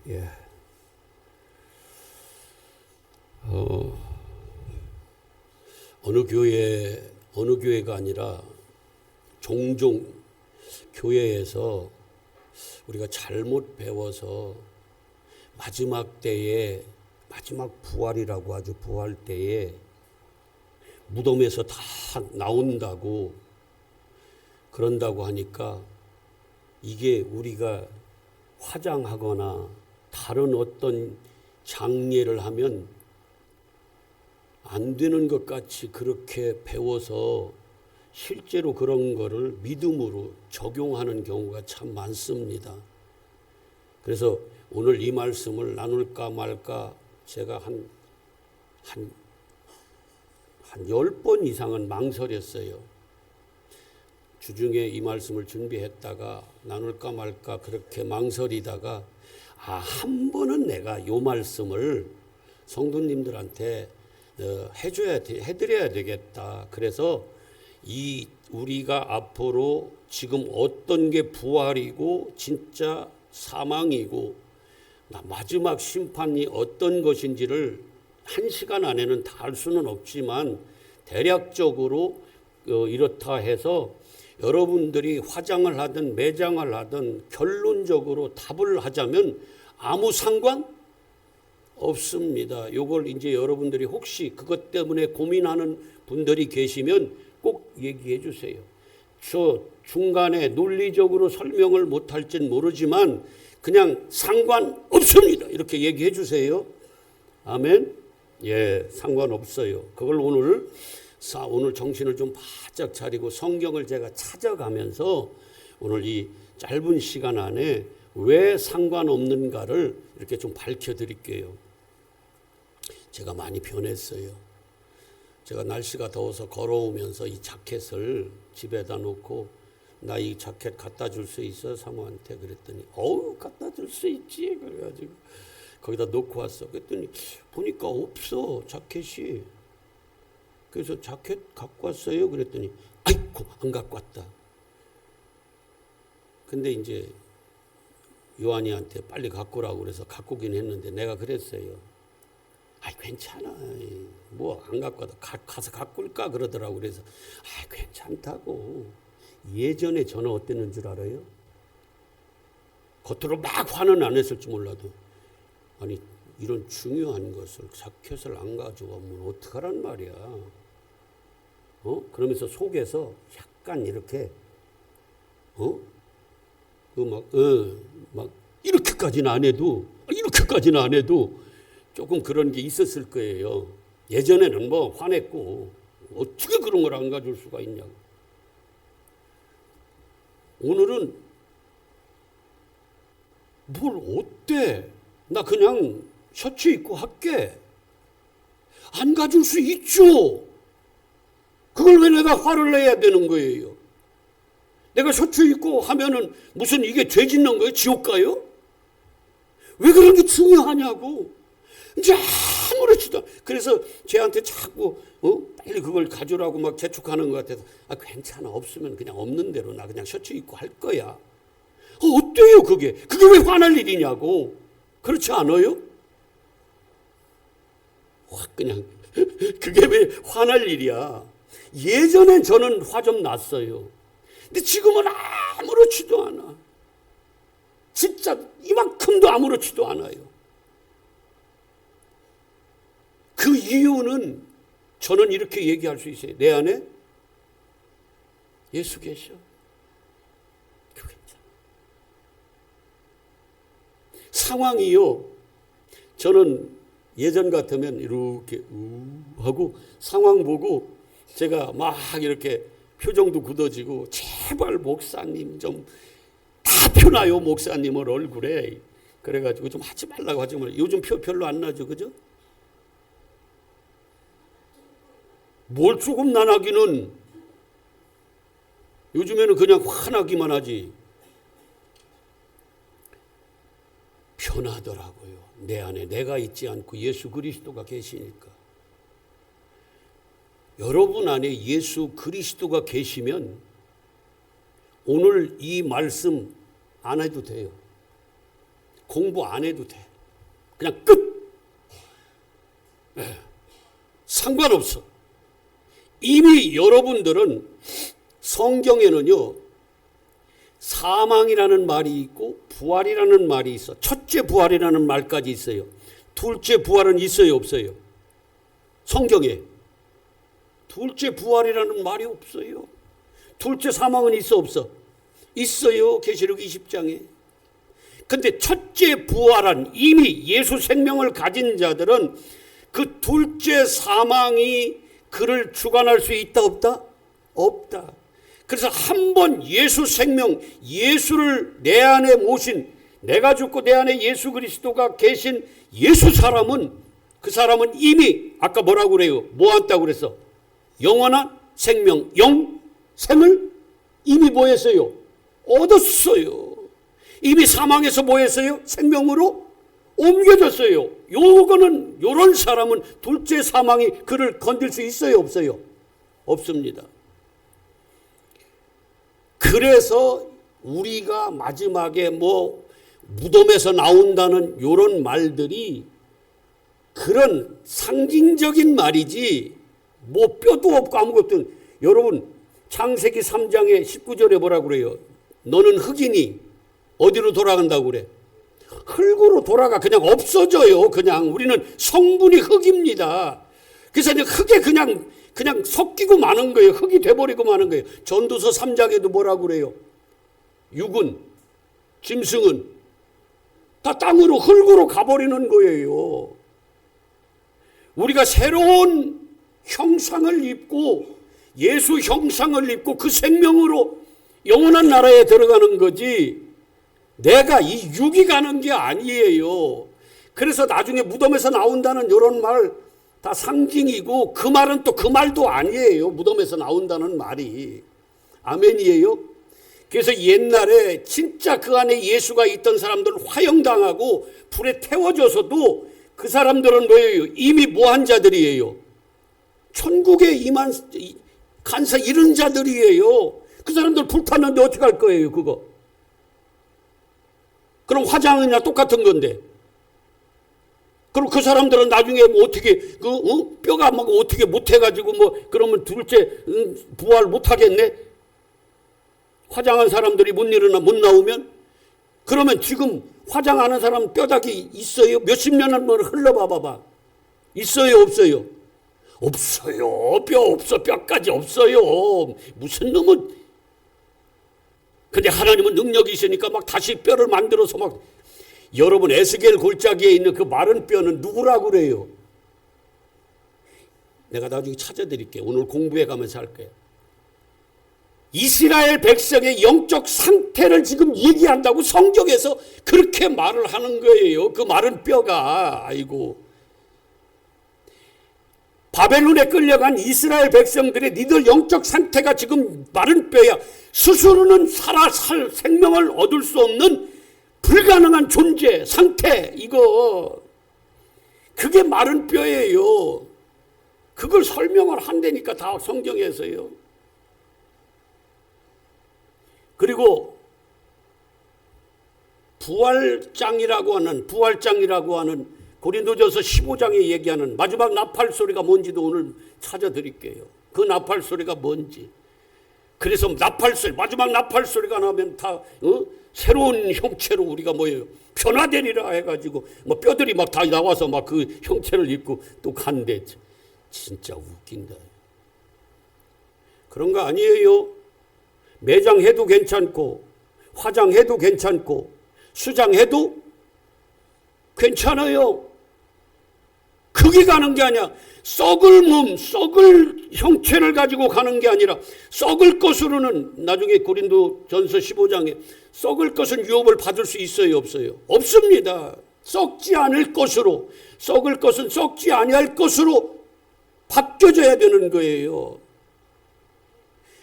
예. 어느 교회가 아니라 종종 교회에서 우리가 잘못 배워서 마지막 때에, 마지막 부활이라고 하죠. 부활 때에 무덤에서 다 나온다고 그런다고 하니까 이게 우리가 화장하거나 다른 어떤 장례를 하면 안 되는 것 같이 그렇게 배워서 실제로 그런 거를 믿음으로 적용하는 경우가 참 많습니다. 그래서 오늘 이 말씀을 나눌까 말까 제가 한 10번 이상은 망설였어요. 주중에 이 말씀을 준비했다가 나눌까 말까 그렇게 망설이다가 한 번은 내가 이 말씀을 성도님들한테 해드려야 되겠다. 그래서 우리가 앞으로 지금 어떤 게 부활이고 진짜 사망이고 마지막 심판이 어떤 것인지를 1시간 안에는 다 알 수는 없지만 대략적으로 이렇다 해서 여러분들이 화장을 하든 매장을 하든 결론적으로 답을 하자면 아무 상관 없습니다. 이걸 이제 여러분들이 혹시 그것 때문에 고민하는 분들이 계시면 꼭 얘기해 주세요. 저 중간에 논리적으로 설명을 못할진 모르지만 그냥 상관없습니다. 이렇게 얘기해 주세요. 아멘. 예, 상관없어요. 그걸 오늘 정신을 좀 바짝 차리고 성경을 제가 찾아가면서 오늘 이 짧은 시간 안에 왜 상관없는가를 이렇게 좀 밝혀드릴게요. 제가 많이 변했어요. 제가 날씨가 더워서 걸어오면서 이 자켓을 집에다 놓고 나 이 자켓 갖다 줄 수 있어? 사모한테 그랬더니 갖다 줄 수 있지. 그래가지고 거기다 놓고 왔어. 그랬더니 보니까 없어 자켓이. 그래서 자켓 갖고 왔어요. 그랬더니 아이고 안 갖고 왔다. 근데 이제 요한이한테 빨리 갖고 오라고 그래서 갖고 오긴 했는데 내가 그랬어요. 괜찮아. 뭐 안 갖고 와도 가서 갖고 올까 그러더라고. 그래서 괜찮다고. 예전에 저는 어땠는 줄 알아요? 겉으로 막 화는 안 했을지 몰라도 이런 중요한 것을 자켓을 안 가져오면 어떡하란 말이야. 그러면서 속에서 약간 이렇게 막 이렇게까지는 안 해도 조금 그런 게 있었을 거예요. 예전에는 뭐 화냈고 어떻게 그런 걸 안 가져올 수가 있냐고. 오늘은 뭘 어때? 나 그냥 셔츠 입고 할게. 안 가져올 수 있죠. 그걸 왜 내가 화를 내야 되는 거예요? 내가 셔츠 입고 하면은 무슨 이게 죄 짓는 거예요? 지옥 가요? 왜 그런 게 중요하냐고. 이제 아무렇지도 않아. 그래서 쟤한테 자꾸 빨리 그걸 가져라고 막 재촉하는 것 같아서 괜찮아. 없으면 그냥 없는 대로 나 그냥 셔츠 입고 할 거야. 어때요 그게? 그게 왜 화날 일이냐고. 그렇지 않아요? 그냥 그게 왜 화날 일이야. 예전엔 저는 화 좀 났어요. 근데 지금은 아무렇지도 않아. 진짜 이만큼도 아무렇지도 않아요. 그 이유는 저는 이렇게 얘기할 수 있어요. 내 안에 예수 계셔. 그 괜찮아. 상황이요. 저는 예전 같으면 이렇게 하고 상황 보고 제가 막 이렇게 표정도 굳어지고 제발 목사님 좀 다 펴놔요. 목사님을 얼굴에. 그래가지고 좀 하지 말라고 하지 말라고. 요즘 표 별로 안 나죠. 그죠? 뭘 조금 나나기는 요즘에는 그냥 화나기만 하지. 편하더라고요. 내 안에 내가 있지 않고 예수 그리스도가 계시니까. 여러분 안에 예수 그리스도가 계시면 오늘 이 말씀 안 해도 돼요. 공부 안 해도 돼. 그냥 끝. 네. 상관없어. 이미 여러분들은 성경에는요, 사망이라는 말이 있고 부활이라는 말이 있어. 첫째 부활이라는 말까지 있어요. 둘째 부활은 있어요, 없어요? 성경에 둘째 부활이라는 말이 없어요. 둘째 사망은 있어, 없어? 있어요, 계시록 20장에. 근데 첫째 부활한 이미 예수 생명을 가진 자들은 그 둘째 사망이 그를 주관할 수 있다, 없다? 없다. 그래서 한 번 예수 생명, 예수를 내 안에 모신, 내가 죽고 내 안에 예수 그리스도가 계신 예수 사람은, 그 사람은 이미 아까 뭐라고 그래요? 뭐 한다고 그랬어? 영원한 생명, 영생을 이미 뭐 했어요? 얻었어요. 이미 사망에서 뭐 했어요? 생명으로 옮겨졌어요. 요거는, 요런 사람은 둘째 사망이 그를 건들 수 있어요, 없어요? 없습니다. 그래서 우리가 마지막에 뭐 무덤에서 나온다는 요런 말들이 그런 상징적인 말이지 뭐 뼈도 없고 아무것도. 여러분 창세기 3장의 19절에 뭐라고 그래요? 너는 흙이니 어디로 돌아간다고 그래? 흙으로 돌아가. 그냥 없어져요. 그냥 우리는 성분이 흙입니다. 그래서 그냥 흙에 그냥 섞이고 마는 거예요. 흙이 돼버리고 마는 거예요. 전도서 3장에도 뭐라고 그래요? 육은, 짐승은 다 땅으로, 흙으로 가버리는 거예요. 우리가 새로운 형상을 입고 예수 형상을 입고 그 생명으로 영원한 나라에 들어가는 거지 내가 이 육이 가는 게 아니에요. 그래서 나중에 무덤에서 나온다는 이런 말 다 상징이고 그 말은 또 그 말도 아니에요. 무덤에서 나온다는 말이. 아멘이에요. 그래서 옛날에 진짜 그 안에 예수가 있던 사람들은 화형당하고 불에 태워져서도 그 사람들은 뭐예요? 이미 뭐한 자들이에요? 천국에 임한 간사 이른 자들이에요. 그 사람들 불탔는데 어떻게 할 거예요, 그거? 그럼 화장이나 똑같은 건데. 그럼 그 사람들은 나중에 뭐 어떻게, 뼈가 막 어떻게 못해가지고 뭐, 그러면 둘째, 부활 못하겠네? 화장한 사람들이 못 나오면? 그러면 지금 화장하는 사람 뼈다귀 있어요? 몇십 년을 흘러봐봐. 있어요, 없어요? 없어요. 뼈 없어. 뼈까지 없어요. 무슨 놈은. 근데 하나님은 능력이 있으니까 막 다시 뼈를 만들어서 막. 여러분 에스겔 골짜기에 있는 그 마른 뼈는 누구라고 그래요? 내가 나중에 찾아드릴게요. 오늘 공부해 가면서 할 거예요. 이스라엘 백성의 영적 상태를 지금 얘기한다고 성경에서 그렇게 말을 하는 거예요. 그 마른 뼈가. 아이고. 바벨론에 끌려간 이스라엘 백성들의 니들 영적 상태가 지금 마른 뼈야. 스스로는 살 생명을 얻을 수 없는 불가능한 존재, 상태, 이거. 그게 마른 뼈예요. 그걸 설명을 한다니까 다 성경에서요. 그리고 부활장이라고 하는 고린도전서 15장에 얘기하는 마지막 나팔 소리가 뭔지도 오늘 찾아드릴게요. 그 나팔 소리가 뭔지. 그래서 마지막 나팔 소리가 나면 다 새로운 형체로 우리가 뭐예요? 변화되리라 해가지고 뭐 뼈들이 막 다 나와서 막 그 형체를 입고 또 간대. 진짜 웃긴다. 그런 거 아니에요. 매장해도 괜찮고 화장해도 괜찮고 수장해도 괜찮아요. 그게 가는 게 아니야. 썩을 형체를 가지고 가는 게 아니라 썩을 것으로는 나중에 고린도전서 15장에 썩을 것은 유업을 받을 수 있어요, 없어요? 없습니다. 썩지 않을 것으로, 썩을 것은 썩지 아니할 것으로 바뀌어져야 되는 거예요.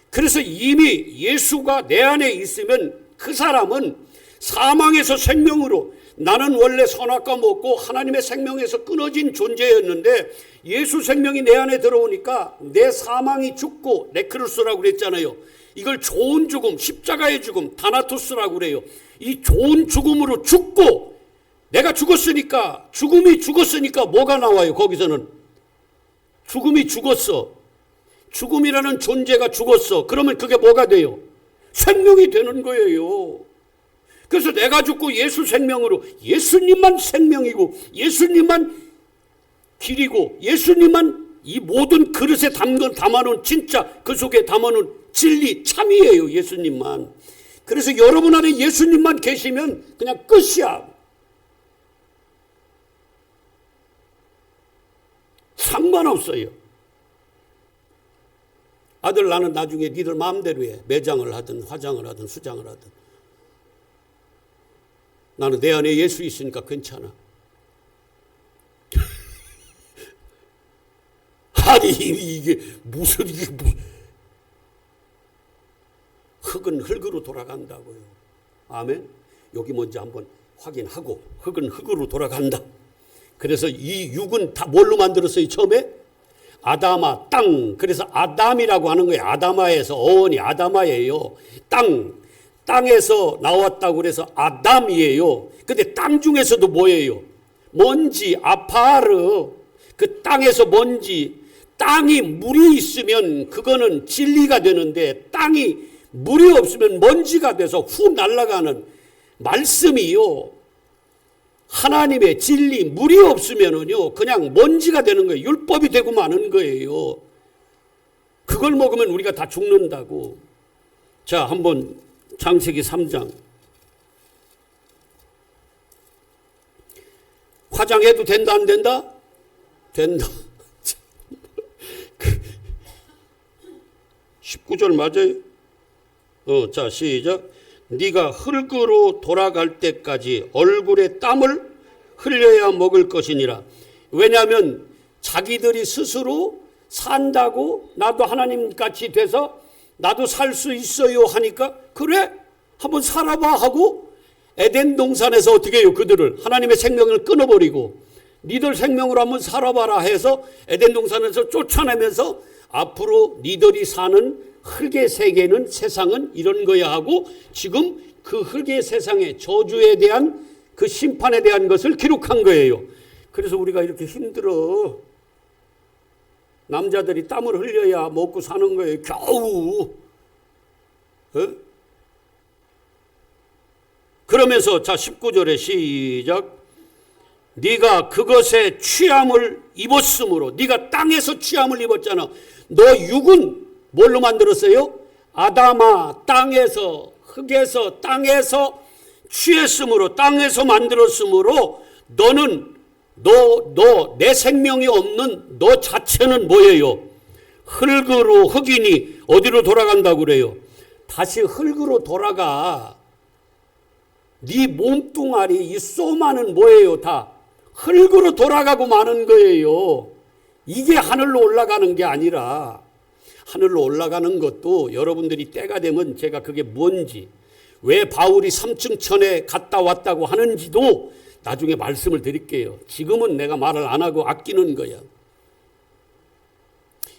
그래서 이미 예수가 내 안에 있으면 그 사람은 사망에서 생명으로, 나는 원래 선악과 먹고 하나님의 생명에서 끊어진 존재였는데 예수 생명이 내 안에 들어오니까 내 사망이 죽고, 네크로스라고 그랬잖아요. 이걸 좋은 죽음, 십자가의 죽음, 다나토스라고 그래요. 이 좋은 죽음으로 죽고 내가 죽었으니까, 죽음이 죽었으니까 뭐가 나와요? 거기서는 죽음이 죽었어. 죽음이라는 존재가 죽었어. 그러면 그게 뭐가 돼요? 생명이 되는 거예요. 그래서 내가 죽고 예수 생명으로, 예수님만 생명이고 예수님만 길이고 예수님만 이 모든 그릇에 담아놓은 진짜 그 속에 담아놓은 진리 참이에요. 예수님만. 그래서 여러분 안에 예수님만 계시면 그냥 끝이야. 상관없어요. 아들 나는 나중에 니들 마음대로 해. 매장을 하든 화장을 하든 수장을 하든. 나는 내 안에 예수 있으니까 괜찮아. 아니 이게 무슨 흙은 흙으로 돌아간다고요. 아멘. 여기 먼저 한번 확인하고 흙은 흙으로 돌아간다. 그래서 이 육은 다 뭘로 만들었어요? 처음에 아다마 땅. 그래서 아담이라고 하는 거예요. 아다마에서 어원이 아다마예요. 땅에서 나왔다고 그래서 아담이에요. 근데 땅 중에서도 뭐예요? 먼지, 아파르. 그 땅에서 먼지. 땅이 물이 있으면 그거는 진리가 되는데 땅이 물이 없으면 먼지가 돼서 후 날아가는 말씀이요. 하나님의 진리, 물이 없으면은요, 그냥 먼지가 되는 거예요. 율법이 되고 마는 거예요. 그걸 먹으면 우리가 다 죽는다고. 자, 한번 창세기 3장. 화장해도 된다, 안 된다? 된다. 19절 맞아요? 자, 시작. 네가 흙으로 돌아갈 때까지 얼굴에 땀을 흘려야 먹을 것이니라. 왜냐하면 자기들이 스스로 산다고 나도 하나님같이 돼서 나도 살 수 있어요 하니까 그래? 한번 살아봐 하고 에덴 동산에서 어떻게 해요? 그들을 하나님의 생명을 끊어버리고 니들 생명으로 한번 살아봐라 해서 에덴 동산에서 쫓아내면서 앞으로 니들이 사는 흙의 세계는 세상은 이런 거야 하고 지금 그 흙의 세상의 저주에 대한 그 심판에 대한 것을 기록한 거예요. 그래서 우리가 이렇게 힘들어. 남자들이 땀을 흘려야 먹고 사는 거예요. 겨우. 그러면서 자 19절에 시작. 네가 그것에 취함을 입었으므로 네가 땅에서 취함을 입었잖아. 너 육은 뭘로 만들었어요? 아담아 땅에서 흙에서 땅에서 취했으므로 땅에서 만들었으므로 너는 너 내 생명이 없는 너 자체는 뭐예요? 흙으로 흙이니 어디로 돌아간다고 그래요? 다시 흙으로 돌아가. 네 몸뚱아리 이 소마는 뭐예요? 다 흙으로 돌아가고 마는 거예요. 이게 하늘로 올라가는 게 아니라 하늘로 올라가는 것도 여러분들이 때가 되면 제가 그게 뭔지 왜 바울이 3층 천에 갔다 왔다고 하는지도 나중에 말씀을 드릴게요. 지금은 내가 말을 안 하고 아끼는 거야.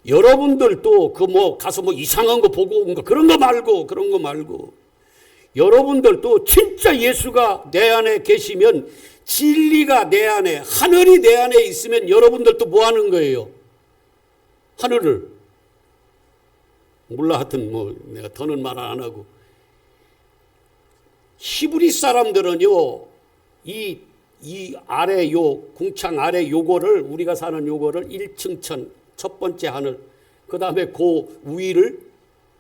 여러분들도 그 뭐 가서 뭐 이상한 거 보고 온 거 그런 거 말고 여러분들도 진짜 예수가 내 안에 계시면 진리가 내 안에 하늘이 내 안에 있으면 여러분들도 뭐 하는 거예요? 하늘을 몰라 하여튼 뭐 내가 더는 말 안 하고 히브리 사람들은요 이 아래 요 궁창 아래 요거를 우리가 사는 요거를 1층 천 첫 번째 하늘 그 다음에 그 위를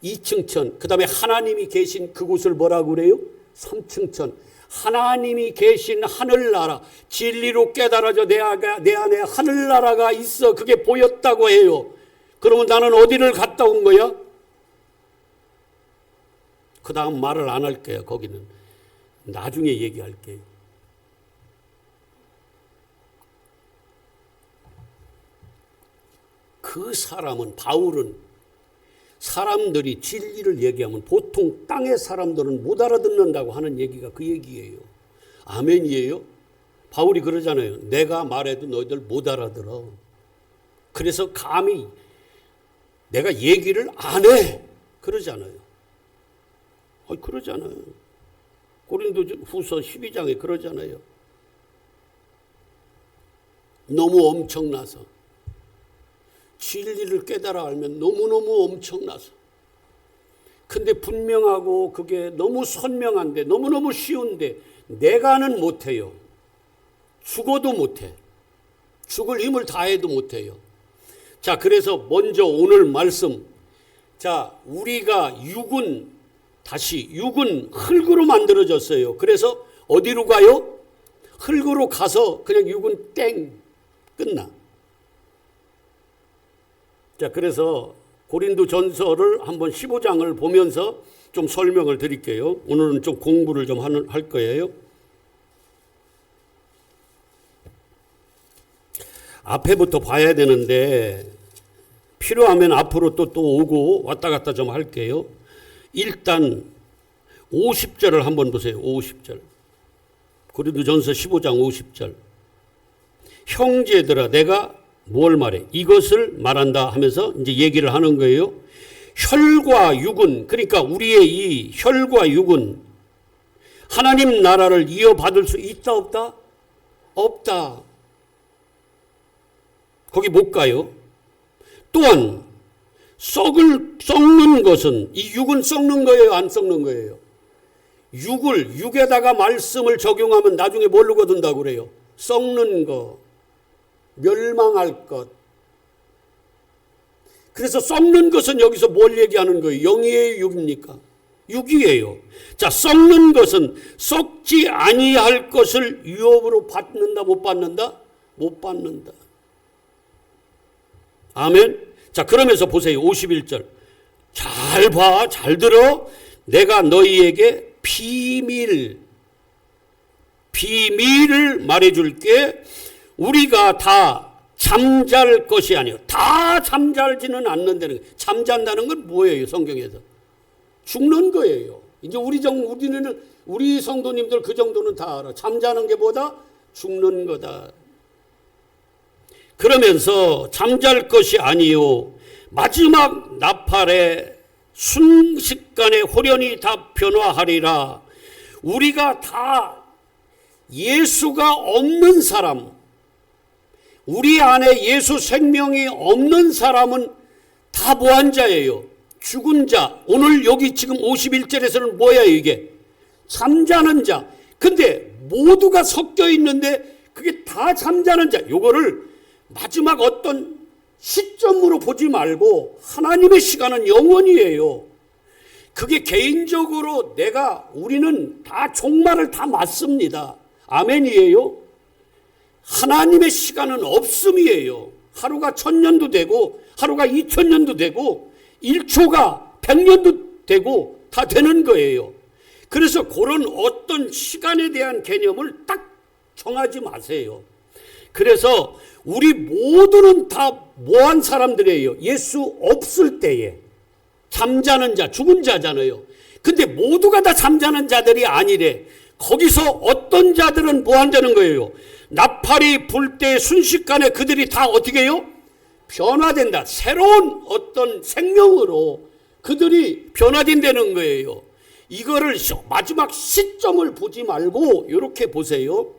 2층 천 그 다음에 하나님이 계신 그곳을 뭐라고 그래요? 3층 천 하나님이 계신 하늘나라 진리로 깨달아져 내 안에 하늘나라가 있어 그게 보였다고 해요. 그러면 나는 어디를 갔다 온 거야? 그 다음 말을 안 할게요. 거기는 나중에 얘기할게요. 그 사람은 바울은 사람들이 진리를 얘기하면 보통 땅의 사람들은 못 알아듣는다고 하는 얘기가 그 얘기예요. 아멘이에요? 바울이 그러잖아요. 내가 말해도 너희들 못 알아들어. 그래서 감히 내가 얘기를 안 해. 그러잖아요. 그러잖아요. 고린도 후서 12장에 그러잖아요. 너무 엄청나서. 진리를 깨달아 알면 너무너무 엄청나서. 근데 분명하고 그게 너무 선명한데 너무너무 쉬운데 내가는 못해요. 죽어도 못해. 죽을 힘을 다해도 못해요. 자, 그래서 먼저 오늘 말씀. 자, 우리가 육은 흙으로 만들어졌어요. 그래서 어디로 가요? 흙으로 가서 그냥 육은 땡 끝나. 자, 그래서 고린도 전서를 한번 15장을 보면서 좀 설명을 드릴게요. 오늘은 좀 공부를 좀 할 거예요. 앞에부터 봐야 되는데 필요하면 앞으로 또 오고 왔다 갔다 좀 할게요. 일단 50절을 한번 보세요. 50절. 고린도전서 15장 50절. 형제들아 내가 뭘 말해? 이것을 말한다 하면서 이제 얘기를 하는 거예요. 혈과 육은, 그러니까 우리의 이 혈과 육은 하나님 나라를 이어받을 수 있다 없다? 없다. 거기 못 가요. 또한 썩는 것은, 이 육은 썩는 거예요, 안 썩는 거예요? 육에다가 말씀을 적용하면 나중에 뭘로 거둔다고 그래요? 썩는 거, 멸망할 것. 그래서 썩는 것은 여기서 뭘 얘기하는 거예요? 영이에요, 육입니까? 육이에요. 자, 썩는 것은 썩지 아니할 것을 유업으로 받는다, 못 받는다? 못 받는다. 아멘. 자, 그러면서 보세요. 51절. 잘 봐, 잘 들어. 내가 너희에게 비밀을 말해줄게. 우리가 다 잠잘 것이 아니요. 다 잠잘지는 않는다는 거예요. 잠잔다는 건 뭐예요? 성경에서 죽는 거예요. 이제 우리 성도님들 그 정도는 다 알아. 잠자는 게 뭐다? 죽는 거다. 그러면서 잠잘 것이 아니요 마지막 나팔에 순식간에 홀연히 다 변화하리라. 우리가 다 예수가 없는 사람, 우리 안에 예수 생명이 없는 사람은 다 뭐한 자예요? 죽은 자. 오늘 여기 지금 51절에서는 뭐야 이게? 잠자는 자. 근데 모두가 섞여 있는데 그게 다 잠자는 자. 요거를 마지막 어떤 시점으로 보지 말고 하나님의 시간은 영원이에요. 그게 개인적으로 우리는 다 종말을 다 맞습니다. 아멘이에요. 하나님의 시간은 없음이에요. 하루가 1000년도 되고 하루가 2000년도 되고 1초가 100년도 되고 다 되는 거예요. 그래서 그런 어떤 시간에 대한 개념을 딱 정하지 마세요. 그래서 우리 모두는 다 뭐한 사람들이에요? 예수 없을 때에 잠자는 자, 죽은 자잖아요. 근데 모두가 다 잠자는 자들이 아니래. 거기서 어떤 자들은 뭐 한다는 거예요? 나팔이 불 때 순식간에 그들이 다 어떻게 해요? 변화된다. 새로운 어떤 생명으로 그들이 변화된다는 거예요. 이거를 마지막 시점을 보지 말고 이렇게 보세요.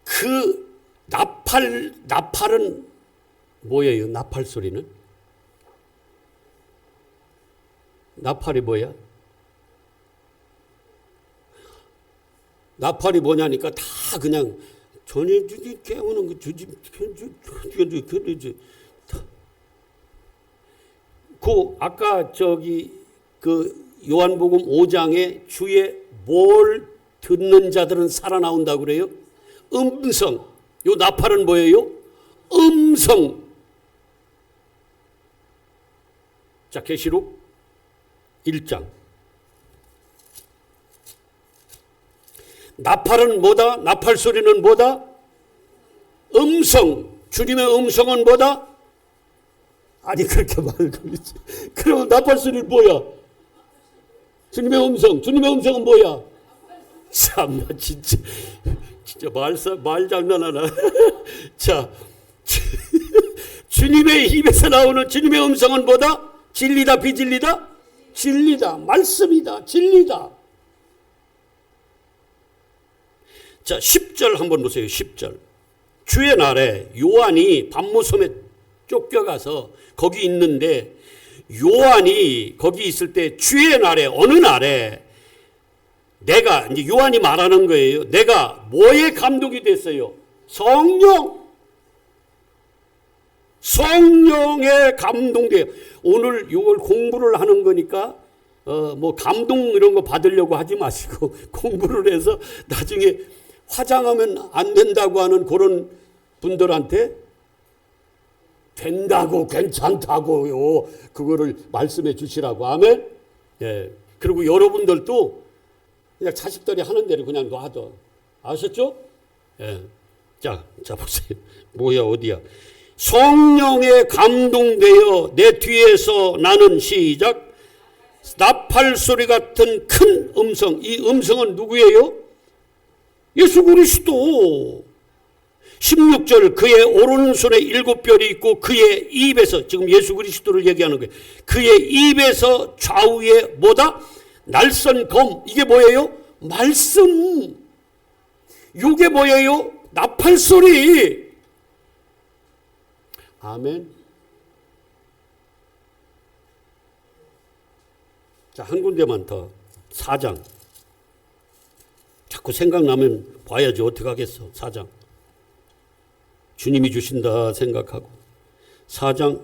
그 나팔은 뭐예요? 나팔 소리는? 나팔이 뭐야? 나팔이 뭐냐니까 다 그냥 전에 깨우는 그 주지 그 아까 그 요한복음 5장에 주의 뭘 듣는 자들은 살아나온다고 그래요? 음성. 요 나팔은 뭐예요? 음성. 자, 계시록 1장. 나팔은 뭐다? 나팔 소리는 뭐다? 음성. 주님의 음성은 뭐다? 아니 그렇게 말고 그러면 나팔 소리는 뭐야? 주님의 음성. 주님의 음성은 뭐야? 참나 진짜 말 장난하나. 자, 주님의 입에서 나오는 주님의 음성은 뭐다? 진리다 비진리다? 진리다. 말씀이다. 진리다. 자, 10절 한번 보세요. 10절. 주의 날에 요한이 밤모섬에 쫓겨가서 거기 있는데, 요한이 거기 있을 때 주의 날에, 어느 날에 내가, 이제 요한이 말하는 거예요. 내가 뭐에 감동이 됐어요? 성령에 감동돼요. 오늘 이걸 공부를 하는 거니까 뭐 감동 이런 거 받으려고 하지 마시고 공부를 해서 나중에 화장하면 안 된다고 하는 그런 분들한테 된다고, 괜찮다고요, 그거를 말씀해 주시라고. 아멘. 예. 그리고 여러분들도 그냥 자식들이 하는 대로 그냥 놔둬. 아셨죠? 예. 자 보세요. 뭐야, 어디야? 성령에 감동되어 내 뒤에서 나는, 시작, 나팔 소리 같은 큰 음성. 이 음성은 누구예요? 예수 그리스도. 16절, 그의 오른손에 7별이 있고 그의 입에서, 지금 예수 그리스도를 얘기하는 거예요. 그의 입에서 좌우에 뭐다? 날선 검. 이게 뭐예요? 말씀. 이게 뭐예요? 나팔 소리. 아멘. 자, 한 군데만 더. 4장. 자꾸 생각나면 봐야지, 어떻게 하겠어. 4장. 주님이 주신다 생각하고. 4장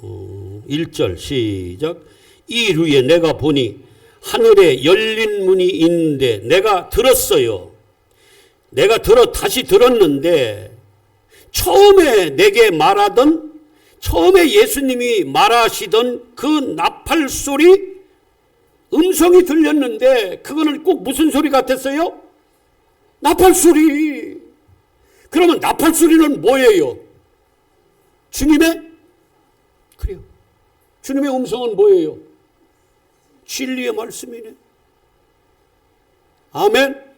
1절 시작. 이 루에 내가 보니 하늘에 열린 문이 있는데, 내가 들었어요. 내가 다시 들었는데, 처음에 내게 말하던, 처음에 예수님이 말하시던 그 나팔 소리 음성이 들렸는데, 그거는 꼭 무슨 소리 같았어요? 나팔 소리. 그러면 나팔 소리는 뭐예요? 주님의, 그래요, 주님의 음성은 뭐예요? 진리의 말씀이네. 아멘.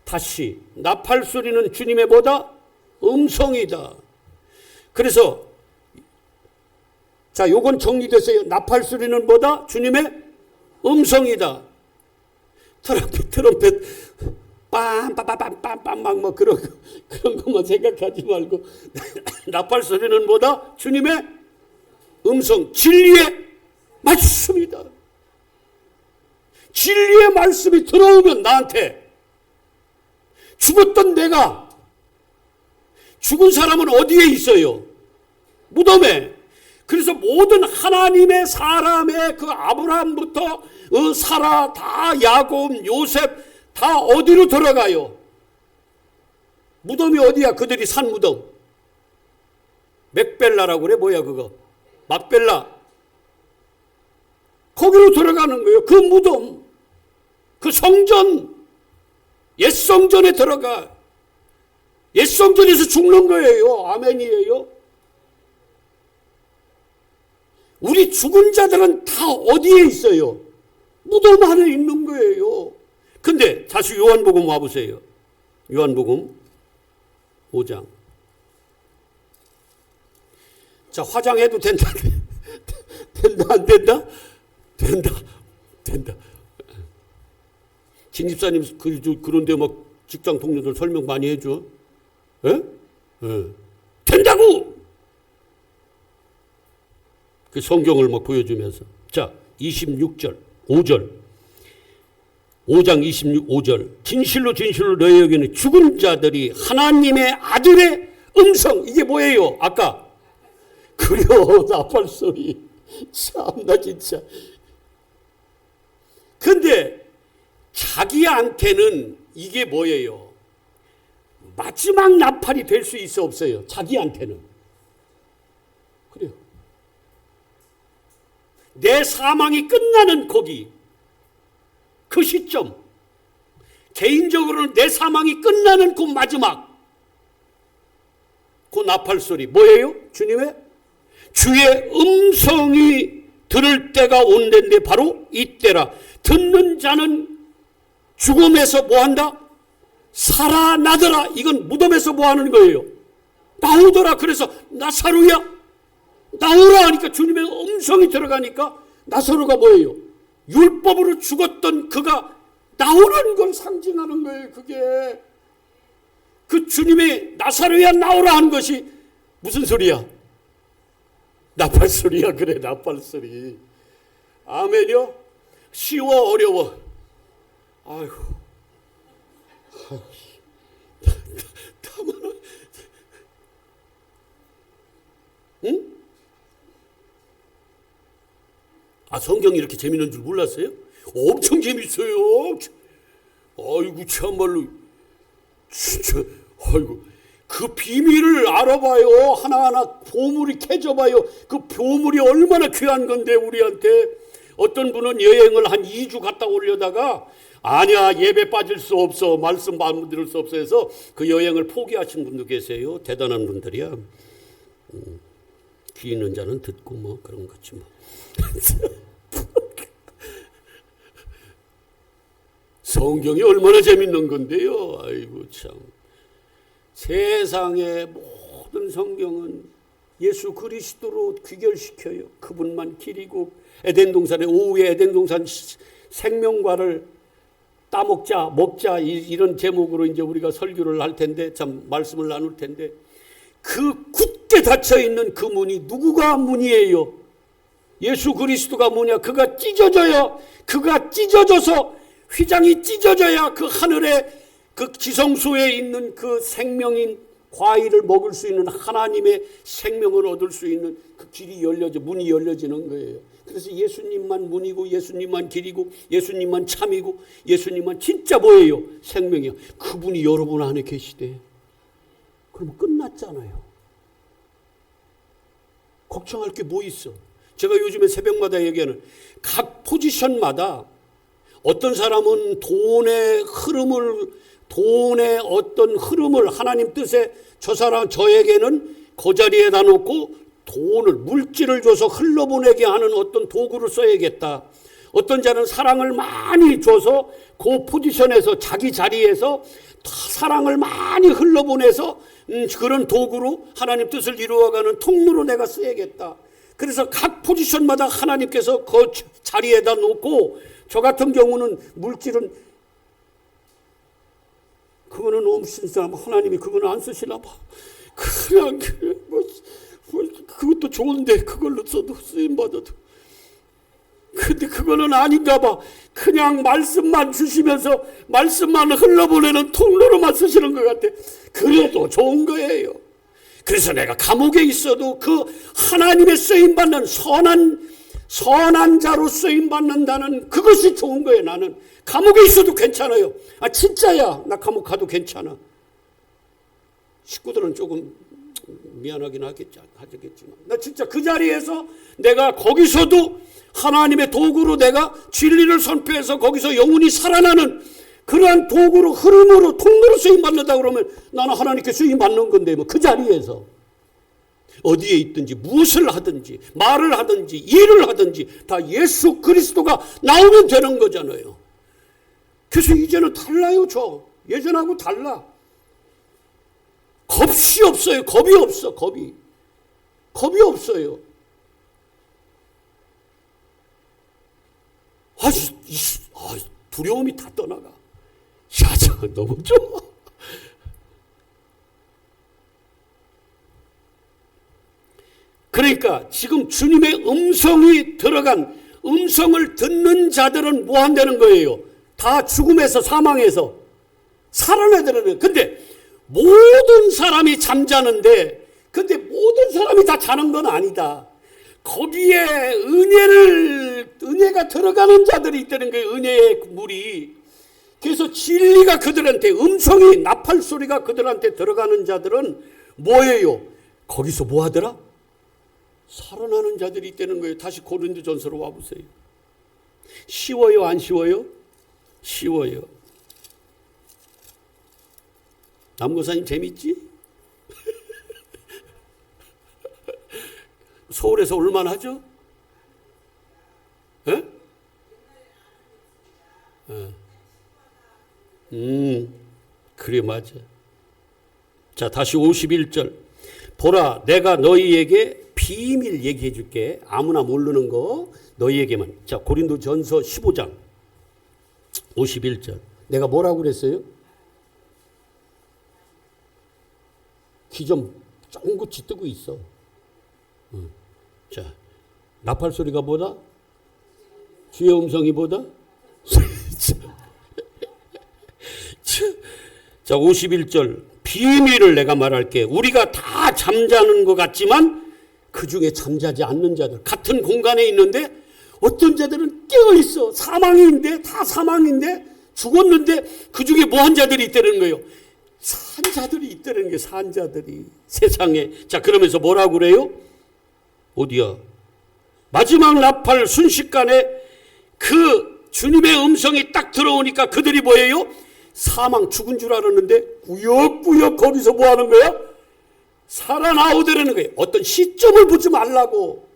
다시, 나팔 소리는 주님의 뭐다? 음성이다. 그래서 자, 요건 정리됐어요. 나팔 소리는 뭐다? 주님의 음성이다. 트럼펫 빰빰빰빰빰빰 막 그런 것만 생각하지 말고 나팔 소리는 뭐다? 주님의 음성, 진리의 말씀이다. 진리의 말씀이 들어오면 나한테, 죽었던 내가, 죽은 사람은 어디에 있어요? 무덤에. 그래서 모든 하나님의 사람의 그 아브라함부터 사라, 다 야곱, 요셉 다 어디로 들어가요? 무덤이 어디야? 그들이 산 무덤. 맥벨라라고 그래. 뭐야 그거? 막벨라. 거기로 들어가는 거예요. 그 무덤, 그 성전, 옛 성전에 들어가. 옛 성전에서 죽는 거예요. 아멘이에요. 우리 죽은 자들은 다 어디에 있어요? 무덤 안에 있는 거예요. 근데 다시 요한복음 와보세요. 요한복음 5장. 자, 화장해도 된다. 된다, 안 된다? 된다. 진 집사님, 그런데 막 직장 동료들 설명 많이 해줘. 예? 된다고! 그 성경을 막 보여주면서. 자, 26절, 5절. 5장 26절. 진실로 너희에게는 죽은 자들이 하나님의 아들의 음성. 이게 뭐예요? 아까. 그래요. 나팔 소리. 참나 진짜. 근데 자기한테는 이게 뭐예요? 마지막 나팔이 될 수 있어, 없어요? 자기한테는. 그래요. 내 사망이 끝나는 거기, 그 시점, 개인적으로는 내 사망이 끝나는 그 마지막, 그 나팔 소리 뭐예요? 주님의 주의 음성이 들을 때가 온댄데 바로 이때라. 듣는 자는 죽음에서 뭐한다? 살아나더라. 이건 무덤에서 뭐하는 거예요? 나오더라. 그래서 나사로야 나오라 하니까 주님의 음성이 들어가니까 나사로가 뭐예요? 율법으로 죽었던 그가 나오는 걸 상징하는 거예요. 그게 그 주님이 나사로야 나오라 한 것이 무슨 소리야? 나팔소리야. 그래, 나팔소리. 아멘이요? 쉬워 어려워? 아이고, 응? 아, 성경이 이렇게 재밌는 줄 몰랐어요? 엄청 재밌어요. 아이고, 참말로. 진짜, 아이고. 그 비밀을 알아봐요. 하나하나 보물이 캐져봐요. 그 보물이 얼마나 귀한 건데, 우리한테. 어떤 분은 여행을 한 2주 갔다 오려다가, 아니야, 예배 빠질 수 없어. 말씀 안 들을 수 없어 해서 그 여행을 포기하신 분도 계세요. 대단한 분들이야. 귀 있는 자는 듣고 뭐 그런 거지 뭐. 성경이 얼마나 재밌는 건데요. 아이고 참. 세상의 모든 성경은 예수 그리스도로 귀결시켜요. 그분만 길이고, 에덴 동산에 오후에 에덴 동산 생명과를 따먹자 먹자 이런 제목으로 이제 우리가 설교를 할 텐데, 참 말씀을 나눌 텐데, 그 굳게 닫혀 있는 그 문이 누구가 문이에요? 예수 그리스도가 문이야. 그가 찢어져야, 그가 찢어져서 휘장이 찢어져야 그 하늘에 그 지성소에 있는 그 생명인 과일을 먹을 수 있는 하나님의 생명을 얻을 수 있는 그 길이 열려져, 문이 열려지는 거예요. 그래서 예수님만 문이고, 예수님만 길이고, 예수님만 참이고, 예수님만 진짜 뭐예요? 생명이요. 그분이 여러분 안에 계시대. 그러면 끝났잖아요. 걱정할 게 뭐 있어? 제가 요즘에 새벽마다 얘기하는 각 포지션마다 어떤 사람은 돈의 어떤 흐름을 하나님 뜻에 저 사람, 저에게는 그 자리에다 놓고 돈을, 물질을 줘서 흘러보내게 하는 어떤 도구를 써야겠다. 어떤 자는 사랑을 많이 줘서 그 포지션에서, 자기 자리에서 사랑을 많이 흘러보내서 그런 도구로 하나님 뜻을 이루어가는 통로로 내가 써야겠다. 그래서 각 포지션마다 하나님께서 그 자리에다 놓고, 저 같은 경우는 물질은 그거는 없으신 사람 하나님이 그거는 안 쓰시나 봐. 그냥 그것도 좋은데 그걸로 써도 쓰임 받아도. 근데 그거는 아닌가 봐. 그냥 말씀만 주시면서 말씀만 흘러보내는 통로로만 쓰시는 것 같아. 그래도 좋은 거예요. 그래서 내가 감옥에 있어도 그 하나님의 쓰임받는 선한 자로 쓰임받는다는 그것이 좋은 거예요. 나는 감옥에 있어도 괜찮아요. 아 진짜야, 나 감옥 가도 괜찮아. 식구들은 조금 미안하긴 하겠지만 나 진짜 그 자리에서 내가 거기서도 하나님의 도구로 내가 진리를 선포해서 거기서 영혼이 살아나는 그러한 도구로, 흐름으로, 통로로 쓰임받는다 그러면 나는 하나님께 쓰임받는 건데, 뭐 그 자리에서 어디에 있든지 무엇을 하든지 말을 하든지 일을 하든지 다 예수 그리스도가 나오면 되는 거잖아요. 그래서 이제는 달라요. 저 예전하고 달라. 겁이 없어요. 겁이 없어. 겁이 없어요. 두려움이 다 떠나가. 야, 저 너무 좋아. 그러니까 지금 주님의 음성이 들어간, 음성을 듣는 자들은 뭐 한다는 거예요? 다 죽음에서, 사망에서 살아나더라는 거예요. 근데 모든 사람이 잠자는데, 근데 모든 사람이 다 자는 건 아니다. 거기에 은혜가 들어가는 자들이 있다는 거예요. 은혜의 물이. 그래서 진리가 그들한테, 음성이, 나팔 소리가 그들한테 들어가는 자들은 뭐예요? 거기서 뭐 하더라? 살아나는 자들이 있다는 거예요. 다시 고린도전서로 와보세요. 쉬워요, 안 쉬워요? 쉬워요. 남고사님 재밌지? 서울에서 얼마나 하죠? 예? 그래, 맞아. 자, 다시 51절. 보라, 내가 너희에게 비밀 얘기해 줄게. 아무나 모르는 거 너희에게만. 자, 고린도전서 15장. 51절. 내가 뭐라고 그랬어요? 귀 좀 쫑긋이 뜨고 있어. 자, 나팔 소리가 뭐다? 주의 음성이 뭐다? 자, 51절. 비밀을 내가 말할게. 우리가 다 잠자는 것 같지만 그 중에 잠자지 않는 자들, 같은 공간에 있는데 어떤 자들은 깨어 있어. 사망인데, 다 사망인데, 죽었는데 그 중에 뭐한 자들이 있다는 거예요. 산 자들이 있다는 게, 산 자들이 세상에. 자, 그러면서 뭐라고 그래요? 어디야? 마지막 나팔 순식간에 그 주님의 음성이 딱 들어오니까 그들이 뭐예요? 사망, 죽은 줄 알았는데 꾸역꾸역 거기서 뭐 하는 거야? 살아나오더라는 거예요. 어떤 시점을 보지 말라고.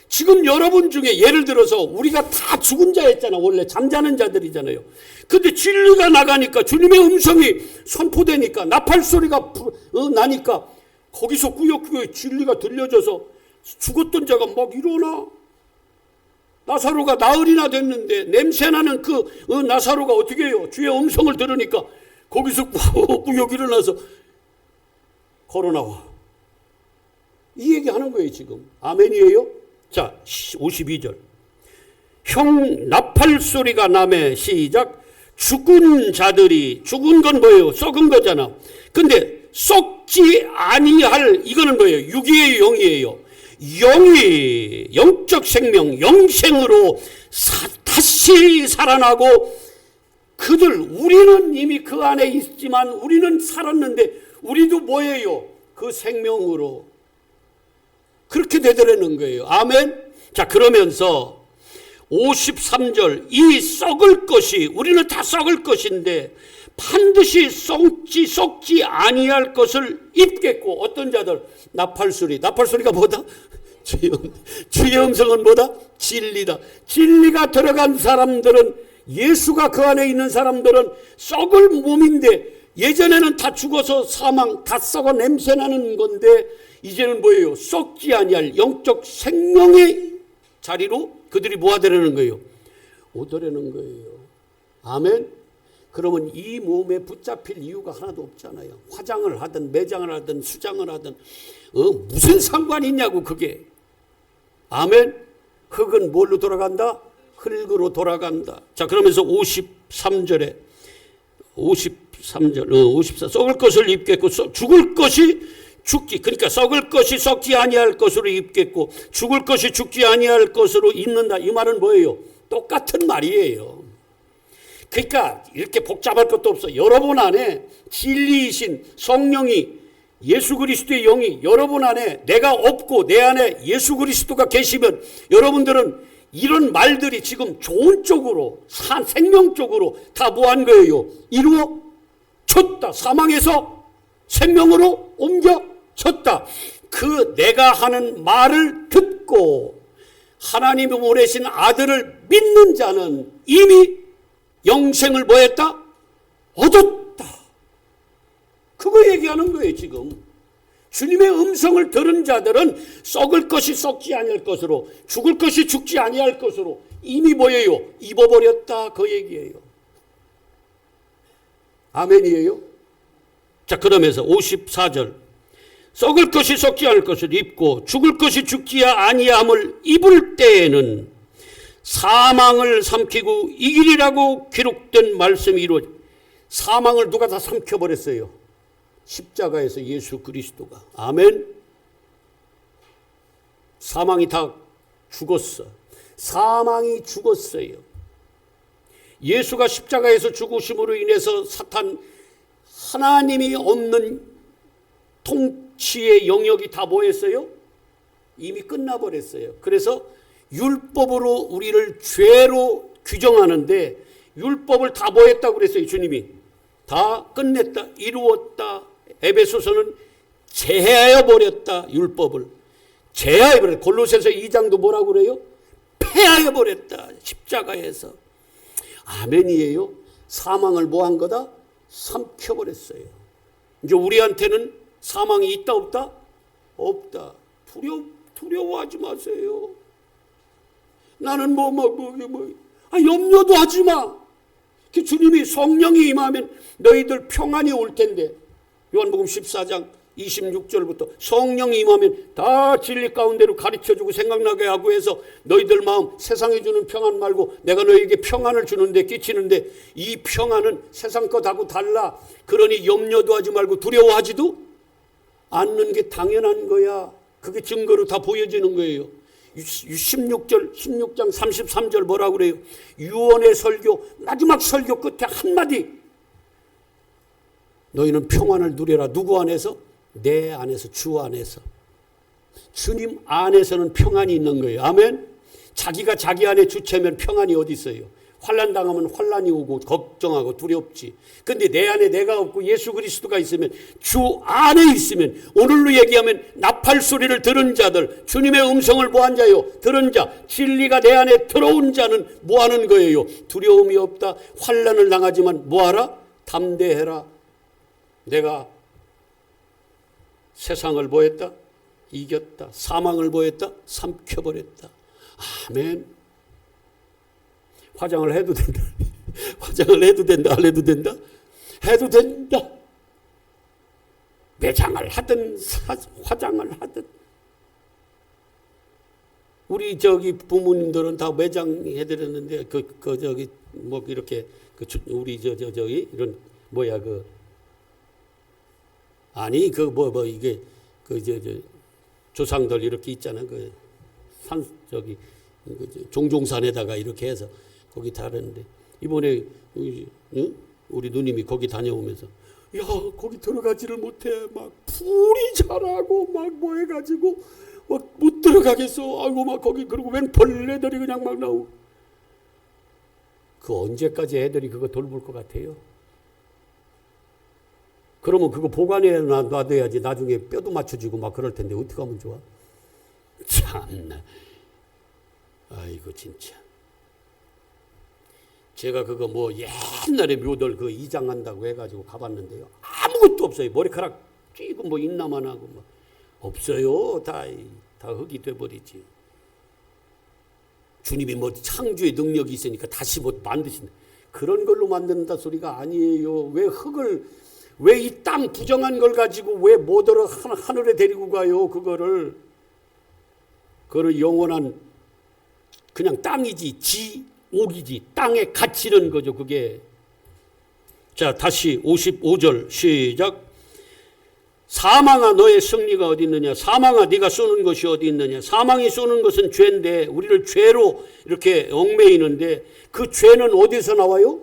지금 여러분 중에 예를 들어서 우리가 다 죽은 자였잖아. 원래 잠자는 자들이잖아요. 근데 진리가 나가니까, 주님의 음성이 선포되니까, 나팔 소리가 나니까 거기서 꾸역꾸역 진리가 들려져서 죽었던 자가 막 일어나. 나사로가 나흘이나 됐는데 냄새나는 그 나사로가 어떻게 해요? 주의 음성을 들으니까 거기서 꾸역꾸역 일어나서 걸어 나와. 이 얘기하는 거예요 지금. 아멘이에요? 자, 52절. 형 나팔 소리가 나매 시작. 죽은 자들이, 죽은 건 뭐예요? 썩은 거잖아. 근데 썩지 아니할, 이거는 뭐예요? 육이에요, 영이에요? 영이, 영적 생명, 영생으로 다시 살아나고, 그들, 우리는 이미 그 안에 있지만 우리는 살았는데 우리도 뭐예요? 그 생명으로 그렇게 되더라는 거예요. 아멘. 자, 그러면서 53절. 이 썩을 것이, 우리는 다 썩을 것인데 반드시 썩지 아니할 것을 입겠고. 어떤 자들? 나팔소리. 나팔소리가 뭐다? 주의 음성은 뭐다? 진리다. 진리가 들어간 사람들은, 예수가 그 안에 있는 사람들은 썩을 몸인데, 예전에는 다 죽어서 사망, 다 썩어 냄새나는 건데 이제는 뭐예요? 썩지 아니할 영적 생명의 자리로 그들이 모아되려는 거예요. 오더라는 거예요. 아멘. 그러면 이 몸에 붙잡힐 이유가 하나도 없잖아요. 화장을 하든 매장을 하든 수장을 하든 무슨 상관이 있냐고 그게. 아멘. 흙은 뭘로 돌아간다? 흙으로 돌아간다. 자, 그러면서 53절에 54 썩을 것을 입겠고 죽을 것이 죽지, 그러니까 썩을 것이 썩지 아니할 것으로 입겠고 죽을 것이 죽지 아니할 것으로 입는다. 이 말은 뭐예요? 똑같은 말이에요. 그러니까 이렇게 복잡할 것도 없어. 여러분 안에 진리이신 성령이, 예수 그리스도의 영이 여러분 안에, 내가 없고 내 안에 예수 그리스도가 계시면 여러분들은 이런 말들이 지금 좋은 쪽으로, 생명 쪽으로 다 뭐한 거예요? 이루어졌다. 사망에서 생명으로 옮겨졌다. 그 내가 하는 말을 듣고 하나님이 보내신 아들을 믿는 자는 이미 영생을 뭐했다? 얻었다. 그거 얘기하는 거예요 지금. 주님의 음성을 들은 자들은 썩을 것이 썩지 아니할 것으로, 죽을 것이 죽지 아니할 것으로 이미 뭐예요? 입어버렸다. 그 얘기예요. 아멘이에요? 자, 그러면서 54절. 썩을 것이 썩지 않을 것을 입고 죽을 것이 죽지 아니함을 입을 때에는 사망을 삼키고 이기리라고 기록된 말씀이 이루어져. 사망을 누가 다 삼켜버렸어요? 십자가에서 예수 그리스도가. 아멘. 사망이 다 죽었어. 사망이 죽었어요. 예수가 십자가에서 죽으심으로 인해서 사탄, 하나님이 없는 통치의 영역이 다 뭐했어요? 이미 끝나버렸어요. 그래서 율법으로 우리를 죄로 규정하는데, 율법을 다 뭐했다고 그랬어요? 주님이 다 끝냈다, 이루었다. 에베소서는 제하여 버렸다. 율법을 제하여 버렸다. 골로새서 2장도 뭐라고 그래요? 폐하여 버렸다. 십자가에서. 아멘이에요. 사망을 뭐한 거다? 삼켜버렸어요. 이제 우리한테는 사망이 있다 없다? 없다. 두려워하지 마세요. 나는 염려도 하지 마. 주님이 성령이 임하면 너희들 평안이 올 텐데, 요한복음 14장 26절부터 성령이 임하면 다 진리 가운데로 가르쳐주고 생각나게 하고 해서 너희들 마음 세상이 주는 평안 말고 내가 너희에게 평안을 주는데, 끼치는데, 이 평안은 세상 것하고 달라. 그러니 염려도 하지 말고 두려워하지도 않는 게 당연한 거야. 그게 증거로 다 보여지는 거예요. 16장 33절 뭐라고 그래요? 유언의 설교, 마지막 설교 끝에 한마디, 너희는 평안을 누려라. 누구 안에서? 내 안에서, 주 안에서. 주님 안에서는 평안이 있는 거예요. 아멘. 자기가 자기 안에 주체면 평안이 어디 있어요? 환난 당하면 환난이 오고 걱정하고 두렵지. 근데 내 안에 내가 없고 예수 그리스도가 있으면, 주 안에 있으면, 오늘로 얘기하면 나팔 소리를 들은 자들, 주님의 음성을 뭐한 자요? 들은 자, 진리가 내 안에 들어온 자는 뭐 하는 거예요? 두려움이 없다. 환난을 당하지만 뭐하라? 담대해라. 내가 세상을 뭐했다? 이겼다. 사망을 뭐했다? 삼켜버렸다. 아멘. 화장을 해도 된다. 화장을 해도 된다. 안 해도 된다? 해도 된다. 매장을 하든 화장을 하든. 우리 부모님들은 다 매장 해드렸는데 뭐 이렇게 우리 이런 아니 이게 조상들 이렇게 있잖아. 종종산에다가 이렇게 해서 거기 다르는데, 이번에 우리 누님이 거기 다녀오면서 야 거기 들어가지를 못해. 막 풀이 자라고 막 뭐 해가지고 막 못 들어가겠어. 아이고 막 거기, 그리고 웬 벌레들이 그냥 막 나오고. 그 언제까지 애들이 그거 돌볼 것 같아요? 그러면 그거 보관해 놔둬야지. 나중에 뼈도 맞춰주고 막 그럴 텐데 어떻게 하면 좋아? 참나. 아이고 진짜. 제가 그거 뭐 옛날에 묘들 그 이장한다고 해가지고 가봤는데요. 아무것도 없어요. 머리카락 쥐고 뭐 인나만 하고 뭐 없어요. 다 흙이 돼버리지. 주님이 뭐 창조의 능력이 있으니까 다시 뭐 만드신다. 그런 걸로 만든다 소리가 아니에요. 왜 흙을, 왜 이 땅 부정한 걸 가지고 왜 모더러 하늘에 데리고 가요? 그거를 영원한 그냥 땅이지, 옥이지, 땅에 갇히는 거죠, 그게. 자, 다시 55절 시작. 사망아 너의 승리가 어디 있느냐? 사망아 네가 쏘는 것이 어디 있느냐? 사망이 쏘는 것은 죄인데, 우리를 죄로 이렇게 얽매이는데, 그 죄는 어디서 나와요?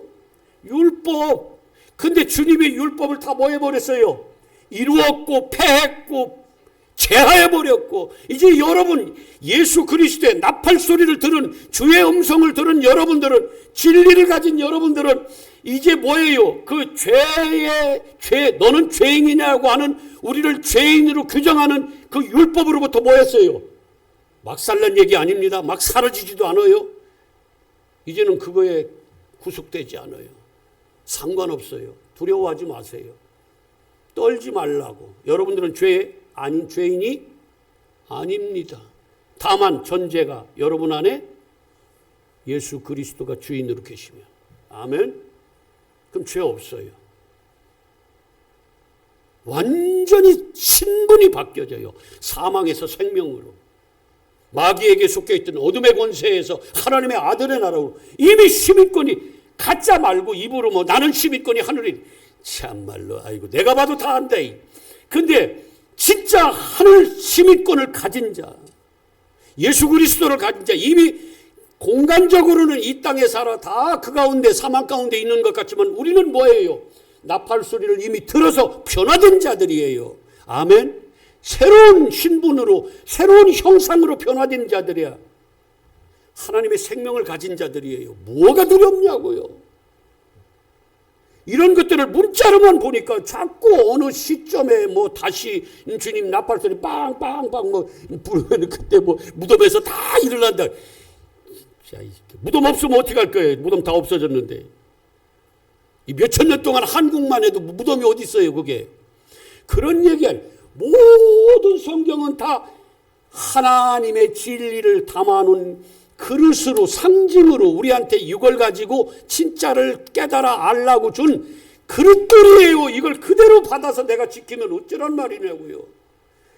율법. 근데 주님이 율법을 다 뭐 해버렸어요? 이루었고 패했고 제하해버렸고, 이제 여러분 예수 그리스도의 나팔 소리를 들은, 주의 음성을 들은 여러분들은, 진리를 가진 여러분들은 이제 뭐예요? 그 너는 죄인이냐고 하는, 우리를 죄인으로 규정하는 그 율법으로부터 뭐였어요? 막 살란 얘기 아닙니다. 막 사라지지도 않아요. 이제는 그거에 구속되지 않아요. 상관없어요. 두려워하지 마세요. 떨지 말라고. 여러분들은 죄인이 아닙니다. 다만 전제가 여러분 안에 예수 그리스도가 주인으로 계시면, 아멘. 그럼 죄 없어요. 완전히 신분이 바뀌어져요. 사망에서 생명으로, 마귀에게 속해있던 어둠의 권세에서 하나님의 아들의 나라로. 이미 시민권이, 가짜 말고 입으로 뭐 나는 시민권이 하늘에, 참말로 아이고 내가 봐도 다 안다. 근데 진짜 하늘 시민권을 가진 자, 예수 그리스도를 가진 자, 이미 공간적으로는 이 땅에 살아 다 그 가운데, 사망 가운데 있는 것 같지만 우리는 뭐예요? 나팔 소리를 이미 들어서 변화된 자들이에요. 아멘. 새로운 신분으로, 새로운 형상으로 변화된 자들이야. 하나님의 생명을 가진 자들이에요. 뭐가 두렵냐고요. 이런 것들을 문자로만 보니까 자꾸 어느 시점에 뭐 다시 주님 나팔 소리 빵빵빵 뭐 부르면 그때 뭐 무덤에서 다 일어난다. 자, 무덤 없으면 어떻게 할 거예요? 무덤 다 없어졌는데. 이 몇천 년 동안 한국만 해도 무덤이 어디 있어요, 그게. 그런 얘기야. 모든 성경은 다 하나님의 진리를 담아놓은 그릇으로 상징으로 우리한테 이걸 가지고 진짜를 깨달아 알라고 준 그릇들이에요. 이걸 그대로 받아서 내가 지키면 어쩌란 말이냐고요.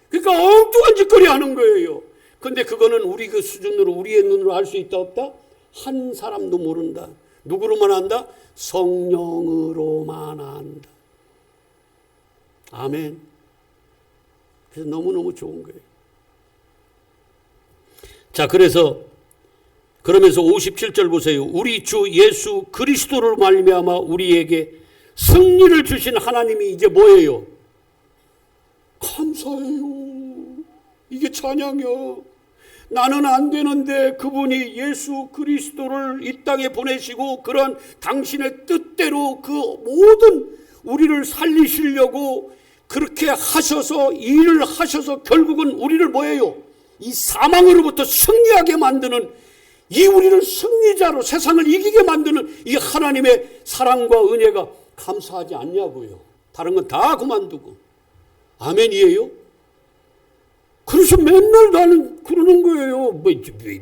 그러니까 엉뚱한 짓거리 하는 거예요. 근데 그거는 우리 그 수준으로 우리의 눈으로 알 수 있다 없다? 한 사람도 모른다. 누구로만 안다? 성령으로만 안다. 아멘. 그래서 너무너무 좋은 거예요. 자, 그러면서 57절 보세요. 우리 주 예수 그리스도를 말미암아 우리에게 승리를 주신 하나님이 이제 뭐예요? 감사해요. 이게 찬양이요. 나는 안 되는데 그분이 예수 그리스도를 이 땅에 보내시고 그런 당신의 뜻대로 그 모든 우리를 살리시려고 그렇게 하셔서 일을 하셔서 결국은 우리를 뭐예요? 이 사망으로부터 승리하게 만드는 이 우리를 승리자로 세상을 이기게 만드는 이 하나님의 사랑과 은혜가 감사하지 않냐고요. 다른 건 다 그만두고. 아멘이에요? 그래서 맨날 나는 그러는 거예요.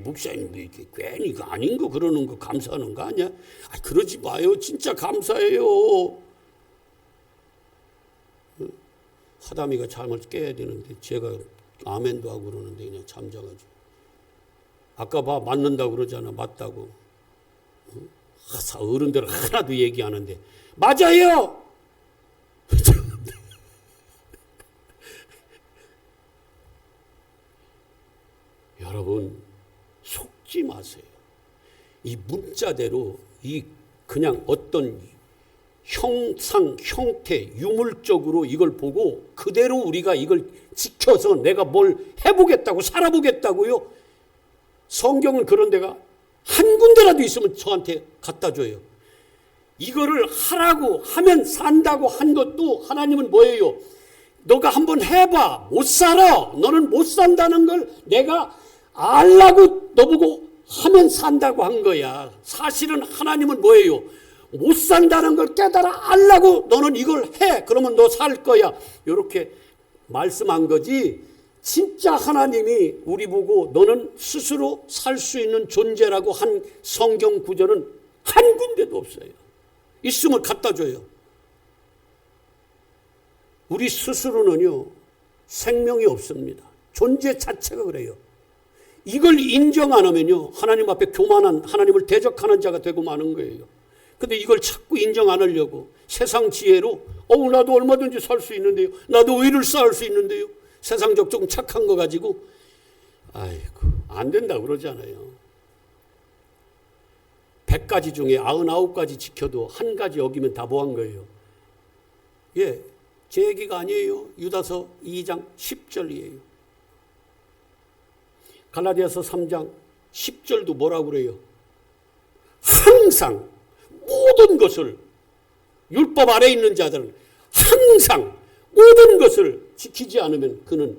목사님 괜히 이거 아닌 거 그러는 거 감사하는 거 아니야? 그러지 마요. 진짜 감사해요. 하다미가 잠을 깨야 되는데 제가 아멘도 하고 그러는데 그냥 잠자가지고. 아까 맞는다고 그러잖아. 맞다고. 어른들 하나도 얘기하는데 맞아요. 여러분 속지 마세요. 이 문자대로 이 그냥 어떤 형상, 형태, 유물적으로 이걸 보고 그대로 우리가 이걸 지켜서 내가 뭘 해보겠다고 살아보겠다고요. 성경은 그런 데가 한 군데라도 있으면 저한테 갖다 줘요. 이거를 하라고 하면 산다고 한 것도 하나님은 뭐예요? 너가 한번 해봐. 못 살아. 너는 못 산다는 걸 내가 알라고 너보고 하면 산다고 한 거야. 사실은 하나님은 뭐예요? 못 산다는 걸 깨달아 알라고 너는 이걸 해. 그러면 너 살 거야. 이렇게 말씀한 거지. 진짜 하나님이 우리 보고 너는 스스로 살 수 있는 존재라고 한 성경 구절은 한 군데도 없어요. 있으면 갖다 줘요. 우리 스스로는요, 생명이 없습니다. 존재 자체가 그래요. 이걸 인정 안 하면요, 하나님 앞에 교만한, 하나님을 대적하는 자가 되고 마는 거예요. 근데 이걸 자꾸 인정 안 하려고 세상 지혜로, 나도 얼마든지 살 수 있는데요. 나도 의를 쌓을 수 있는데요. 세상적 조금 착한 거 가지고, 아이고, 안 된다 그러잖아요. 100가지 중에 99가지 지켜도 한 가지 어기면 다 뭐 한 거예요? 예, 제 얘기가 아니에요. 유다서 2장 10절이에요. 갈라디아서 3장 10절도 뭐라고 그래요? 항상 모든 것을, 율법 아래 있는 자들은 항상 모든 것을 지키지 않으면 그는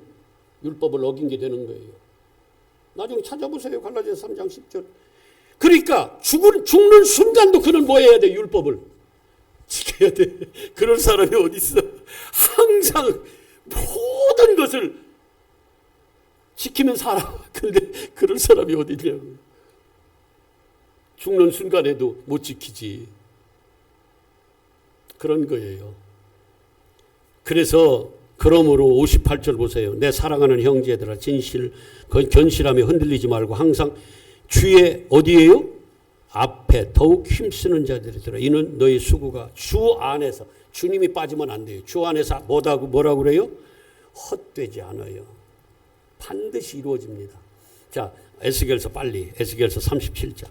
율법을 어긴 게 되는 거예요. 나중에 찾아보세요. 갈라디아서 3장 10절. 그러니까 죽는 순간도 그는 뭐 해야 돼? 율법을 지켜야 돼. 그런 사람이 어디 있어? 항상 모든 것을 지키면 살아. 근데 그런 사람이 어디 있냐고. 죽는 순간에도 못 지키지. 그런 거예요. 그래서 그러므로 58절 보세요. 내 사랑하는 형제들아 진실 견실하며 흔들리지 말고 항상 주의 어디에요? 앞에 더욱 힘쓰는 자들이더라. 이는 너희 수고가 주 안에서, 주님이 빠지면 안 돼요. 주 안에서 뭐라고 그래요? 헛되지 않아요. 반드시 이루어집니다. 자, 에스겔서 빨리, 에스겔서 37장.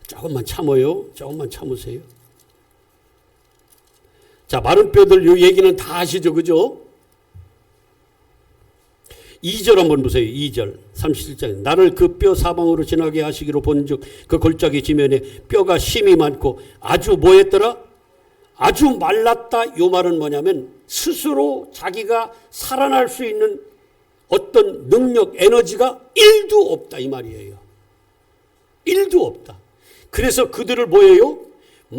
조금만 참아요. 조금만 참으세요. 자, 마른 뼈들 요 얘기는 다 아시죠? 그죠? 2절 한번 보세요. 2절 37장. 나를 그 뼈 사방으로 지나게 하시기로 본즉 그 골짜기 지면에 뼈가 심이 많고 아주 뭐였더라? 아주 말랐다. 요 말은 뭐냐면 스스로 자기가 살아날 수 있는 어떤 능력, 에너지가 1도 없다 이 말이에요. 1도 없다. 그래서 그들을 뭐예요?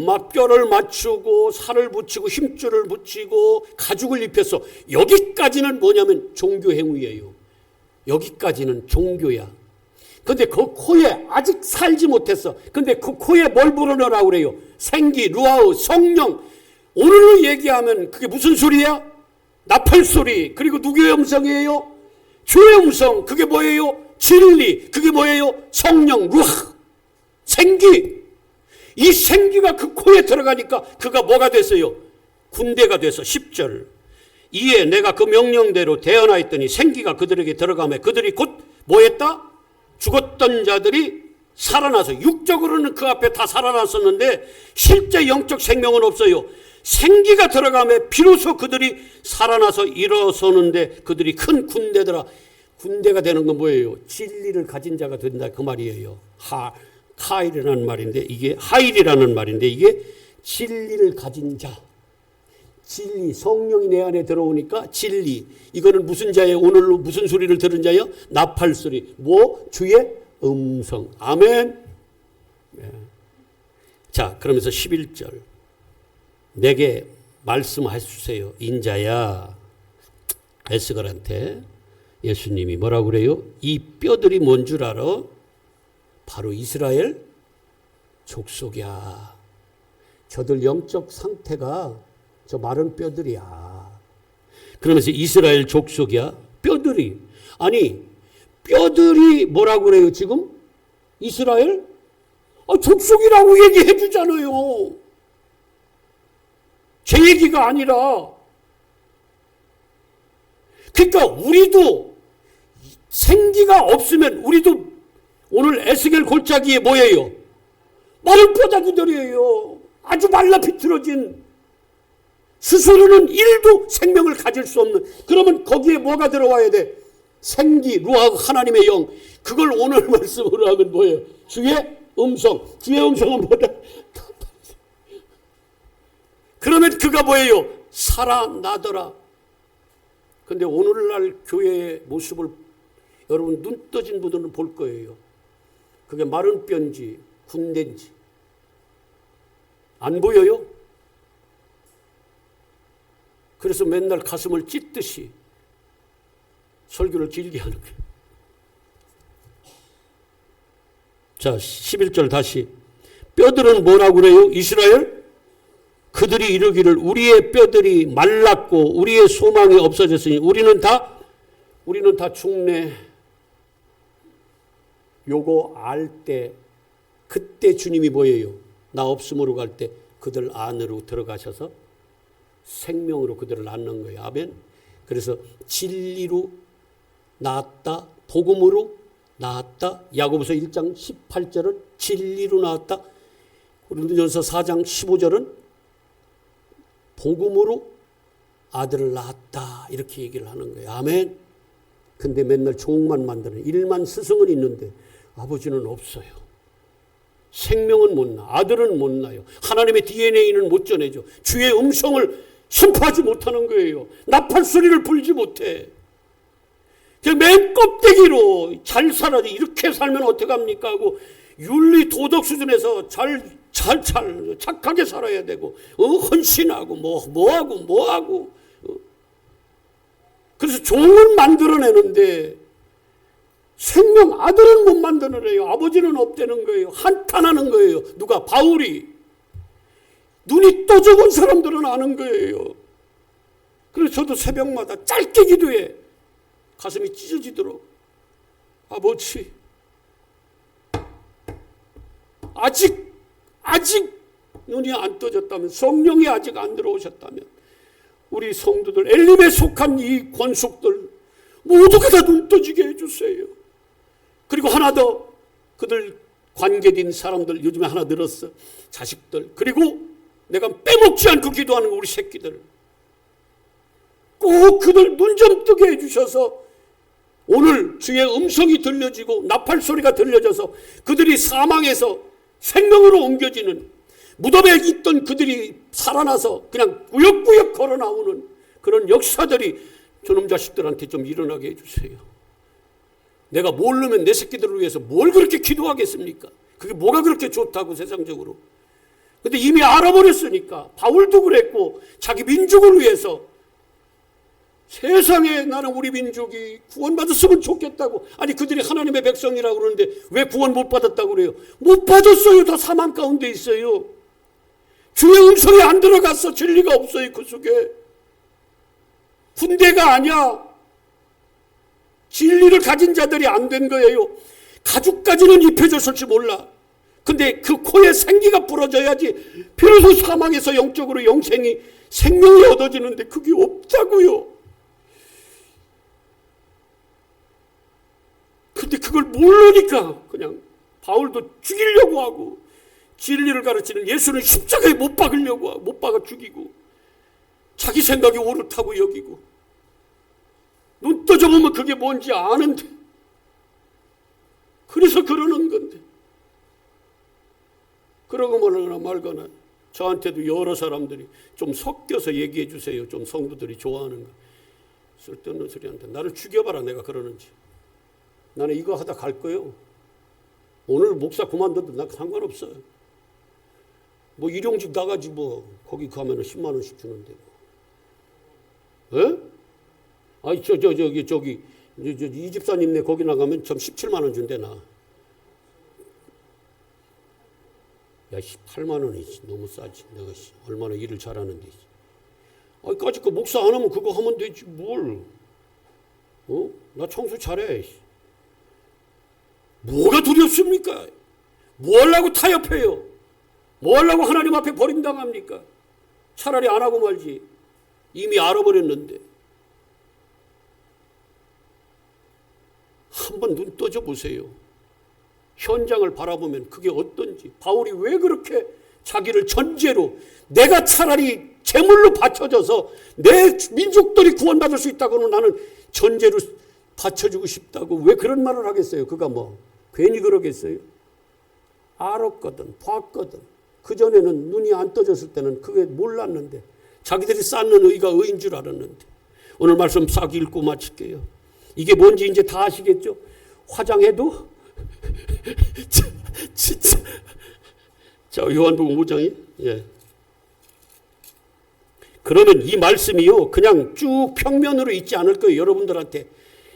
막 뼈를 맞추고 살을 붙이고 힘줄을 붙이고 가죽을 입혀서 여기까지는 뭐냐면 종교 행위예요. 여기까지는 종교야. 근데 그 코에 아직 살지 못했어. 근데 그 코에 뭘 불어넣으라고 그래요? 생기, 루아우, 성령. 오늘로 얘기하면 그게 무슨 소리야? 나팔 소리. 그리고 누구의 음성이에요? 주의 음성. 그게 뭐예요? 진리. 그게 뭐예요? 성령, 루아. 생기. 이 생기가 그 코에 들어가니까 그가 뭐가 됐어요? 군대가 돼서 10절. 이에 내가 그 명령대로 대언하였더니 생기가 그들에게 들어가며 그들이 곧 뭐했다? 죽었던 자들이 살아나서 육적으로는 그 앞에 다 살아났었는데 실제 영적 생명은 없어요. 생기가 들어가며 비로소 그들이 살아나서 일어서는데 그들이 큰 군대더라. 군대가 되는 건 뭐예요? 진리를 가진 자가 된다 그 말이에요. 하일이라는 말인데 이게 하일이라는 말인데 이게 진리를 가진 자. 진리, 성령이 내 안에 들어오니까 진리. 이거는 무슨 자예요? 오늘로 무슨 소리를 들은 자예요? 나팔 소리. 뭐? 주의 음성. 아멘. 네. 자, 그러면서 11절. 내게 말씀하주세요. 인자야. 에스겔한테 예수님이 뭐라고 그래요? 이 뼈들이 뭔 줄 알아? 바로 이스라엘 족속이야. 저들 영적 상태가 저 마른 뼈들이야. 그러면서 이스라엘 족속이야. 뼈들이. 아니 뼈들이 뭐라고 그래요 지금? 이스라엘? 족속이라고 얘기해 주잖아요. 제 얘기가 아니라. 그러니까 우리도 생기가 없으면 우리도 오늘 에스겔 골짜기에 뭐예요? 마른 뼈다귀들이에요. 아주 말라 비틀어진 스스로는 1도 생명을 가질 수 없는. 그러면 거기에 뭐가 들어와야 돼? 생기, 루아 하나님의 영. 그걸 오늘 말씀으로 하면 뭐예요? 주의 음성. 주의 음성은 뭐다? 그러면 그가 뭐예요? 살아나더라. 근데 오늘날 교회의 모습을 여러분 눈 떠진 분들은 볼 거예요. 그게 마른 뼈인지 군대인지 안 보여요? 그래서 맨날 가슴을 찢듯이 설교를 길게 하는 거예요. 자, 11절 다시. 뼈들은 뭐라고 그래요? 이스라엘? 그들이 이르기를 우리의 뼈들이 말랐고 우리의 소망이 없어졌으니 우리는 다 죽네. 요거 알 때 그때 주님이 뭐예요? 나 없음으로 갈 때 그들 안으로 들어가셔서 생명으로 그들을 낳는 거예요. 아멘. 그래서 진리로 낳았다. 복음으로 낳았다. 야고보서 1장 18절은 진리로 낳았다. 고린도전서 4장 15절은 복음으로 아들을 낳았다. 이렇게 얘기를 하는 거예요. 아멘. 근데 맨날 종만 만드는 일만 스승은 있는데 아버지는 없어요. 생명은 못 나. 아들은 못 나요. 하나님의 DNA는 못 전해줘. 주의 음성을 선포하지 못하는 거예요. 나팔 소리를 불지 못해. 맨 껍데기로 잘 살아야지. 이렇게 살면 어떡합니까 하고 윤리 도덕 수준에서 착하게 살아야 되고 헌신하고 뭐하고 그래서 종은 만들어내는데 생명 아들은 못 만들어내요. 아버지는 없다는 거예요. 한탄하는 거예요. 누가? 바울이. 눈이 떠져본 사람들은 아는 거예요. 그래서 저도 새벽마다 짧게 기도해. 가슴이 찢어지도록. 아버지, 아직 눈이 안 떠졌다면, 성령이 아직 안 들어오셨다면 우리 성도들, 엘림에 속한 이 권속들 모두가 다 눈 떠지게 해주세요. 그리고 하나 더, 그들 관계된 사람들 요즘에 하나 늘었어. 자식들. 그리고 내가 빼먹지 않고 기도하는 우리 새끼들. 꼭 그들 눈 좀 뜨게 해주셔서 오늘 주의 음성이 들려지고 나팔 소리가 들려져서 그들이 사망에서 생명으로 옮겨지는, 무덤에 있던 그들이 살아나서 그냥 꾸역꾸역 걸어 나오는 그런 역사들이 저놈 자식들한테 좀 일어나게 해주세요. 내가 모르면 내 새끼들을 위해서 뭘 그렇게 기도하겠습니까? 그게 뭐가 그렇게 좋다고 세상적으로. 근데 이미 알아버렸으니까 바울도 그랬고 자기 민족을 위해서 세상에 나는 우리 민족이 구원받았으면 좋겠다고. 아니 그들이 하나님의 백성이라고 그러는데 왜 구원 못 받았다고 그래요? 못 받았어요. 다 사망 가운데 있어요. 주의 음성이 안 들어갔어. 진리가 없어요 그 속에. 군대가 아니야. 진리를 가진 자들이 안 된 거예요. 가죽까지는 입혀졌을지 몰라. 근데 그 코에 생기가 부러져야지 비로소 사망에서 영적으로 영생이 생명이 얻어지는데 그게 없다고요. 근데 그걸 모르니까 그냥 바울도 죽이려고 하고 진리를 가르치는 예수는 십자가에 못 박으려고 하고 못 박아 죽이고 자기 생각이 옳다고 여기고 눈 떠져보면 그게 뭔지 아는데 그래서 그러는 건데 그러고 말거나 저한테도 여러 사람들이 좀 섞여서 얘기해 주세요. 좀 성도들이 좋아하는 거. 쓸데없는 소리한테 나를 죽여봐라 내가 그러는지. 나는 이거 하다 갈 거요. 오늘 목사 그만둬도 나 상관없어요. 뭐 일용직 나가지 뭐 거기 가면은 10만 원씩 주는데 뭐. 에? 아니 저기 이 집사님네 거기 나가면 좀 17만 원 준대 나. 야 18만 원이지 너무 싸지. 내가 얼마나 일을 잘하는데. 아니 까짓 거 목사 안 하면 그거 하면 되지 뭘. 나 청소 잘해. 뭐가 두렵습니까? 뭐 하려고 타협해요? 뭐 하려고 하나님 앞에 버림당합니까? 차라리 안 하고 말지. 이미 알아버렸는데. 한번 눈 떠져 보세요. 현장을 바라보면 그게 어떤지. 바울이 왜 그렇게 자기를 전제로 내가 차라리 제물로 바쳐져서 내 민족들이 구원받을 수 있다고는 나는 전제로 바쳐주고 싶다고 왜 그런 말을 하겠어요? 그가 뭐 괜히 그러겠어요? 알았거든, 봤거든. 그전에는 눈이 안 떠졌을 때는 그게 몰랐는데 자기들이 쌓는 의가 의인 줄 알았는데 오늘 말씀 싹 읽고 마칠게요. 이게 뭔지 이제 다 아시겠죠? 화장해도 진짜. 자, 요한복음 5장이 예. 그러면 이 말씀이요 그냥 쭉 평면으로 있지 않을 거예요. 여러분들한테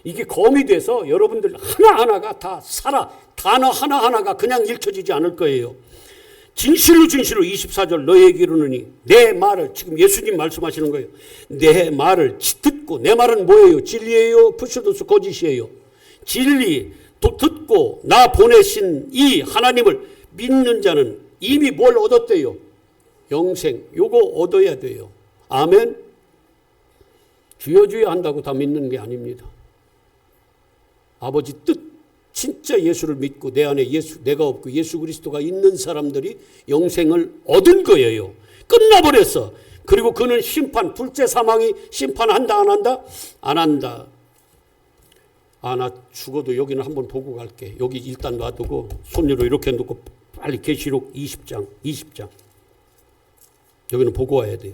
이게 검이 돼서 여러분들 하나하나가 다 살아 단어 하나하나가 그냥 읽혀지지 않을 거예요. 진실로 24절 너희에게 이르노니 내 말을 지금 예수님 말씀하시는 거예요. 내 말을 듣고 내 말은 뭐예요? 진리예요? 푸시도스 거짓이에요? 진리 듣고 나 보내신 이 하나님을 믿는 자는 이미 뭘 얻었대요? 영생. 요거 얻어야 돼요. 아멘. 주여 주여 한다고 다 믿는 게 아닙니다. 아버지 뜻 진짜 예수를 믿고 내 안에 내가 없고 예수 그리스도가 있는 사람들이 영생을 얻은 거예요. 끝나버렸어. 그리고 그는 심판, 둘째 사망이 심판한다 안 한다? 안 한다. 나 죽어도 여기는 한번 보고 갈게. 여기 일단 놔두고 손으로 이렇게 놓고 빨리 계시록 20장. 여기는 보고 와야 돼요.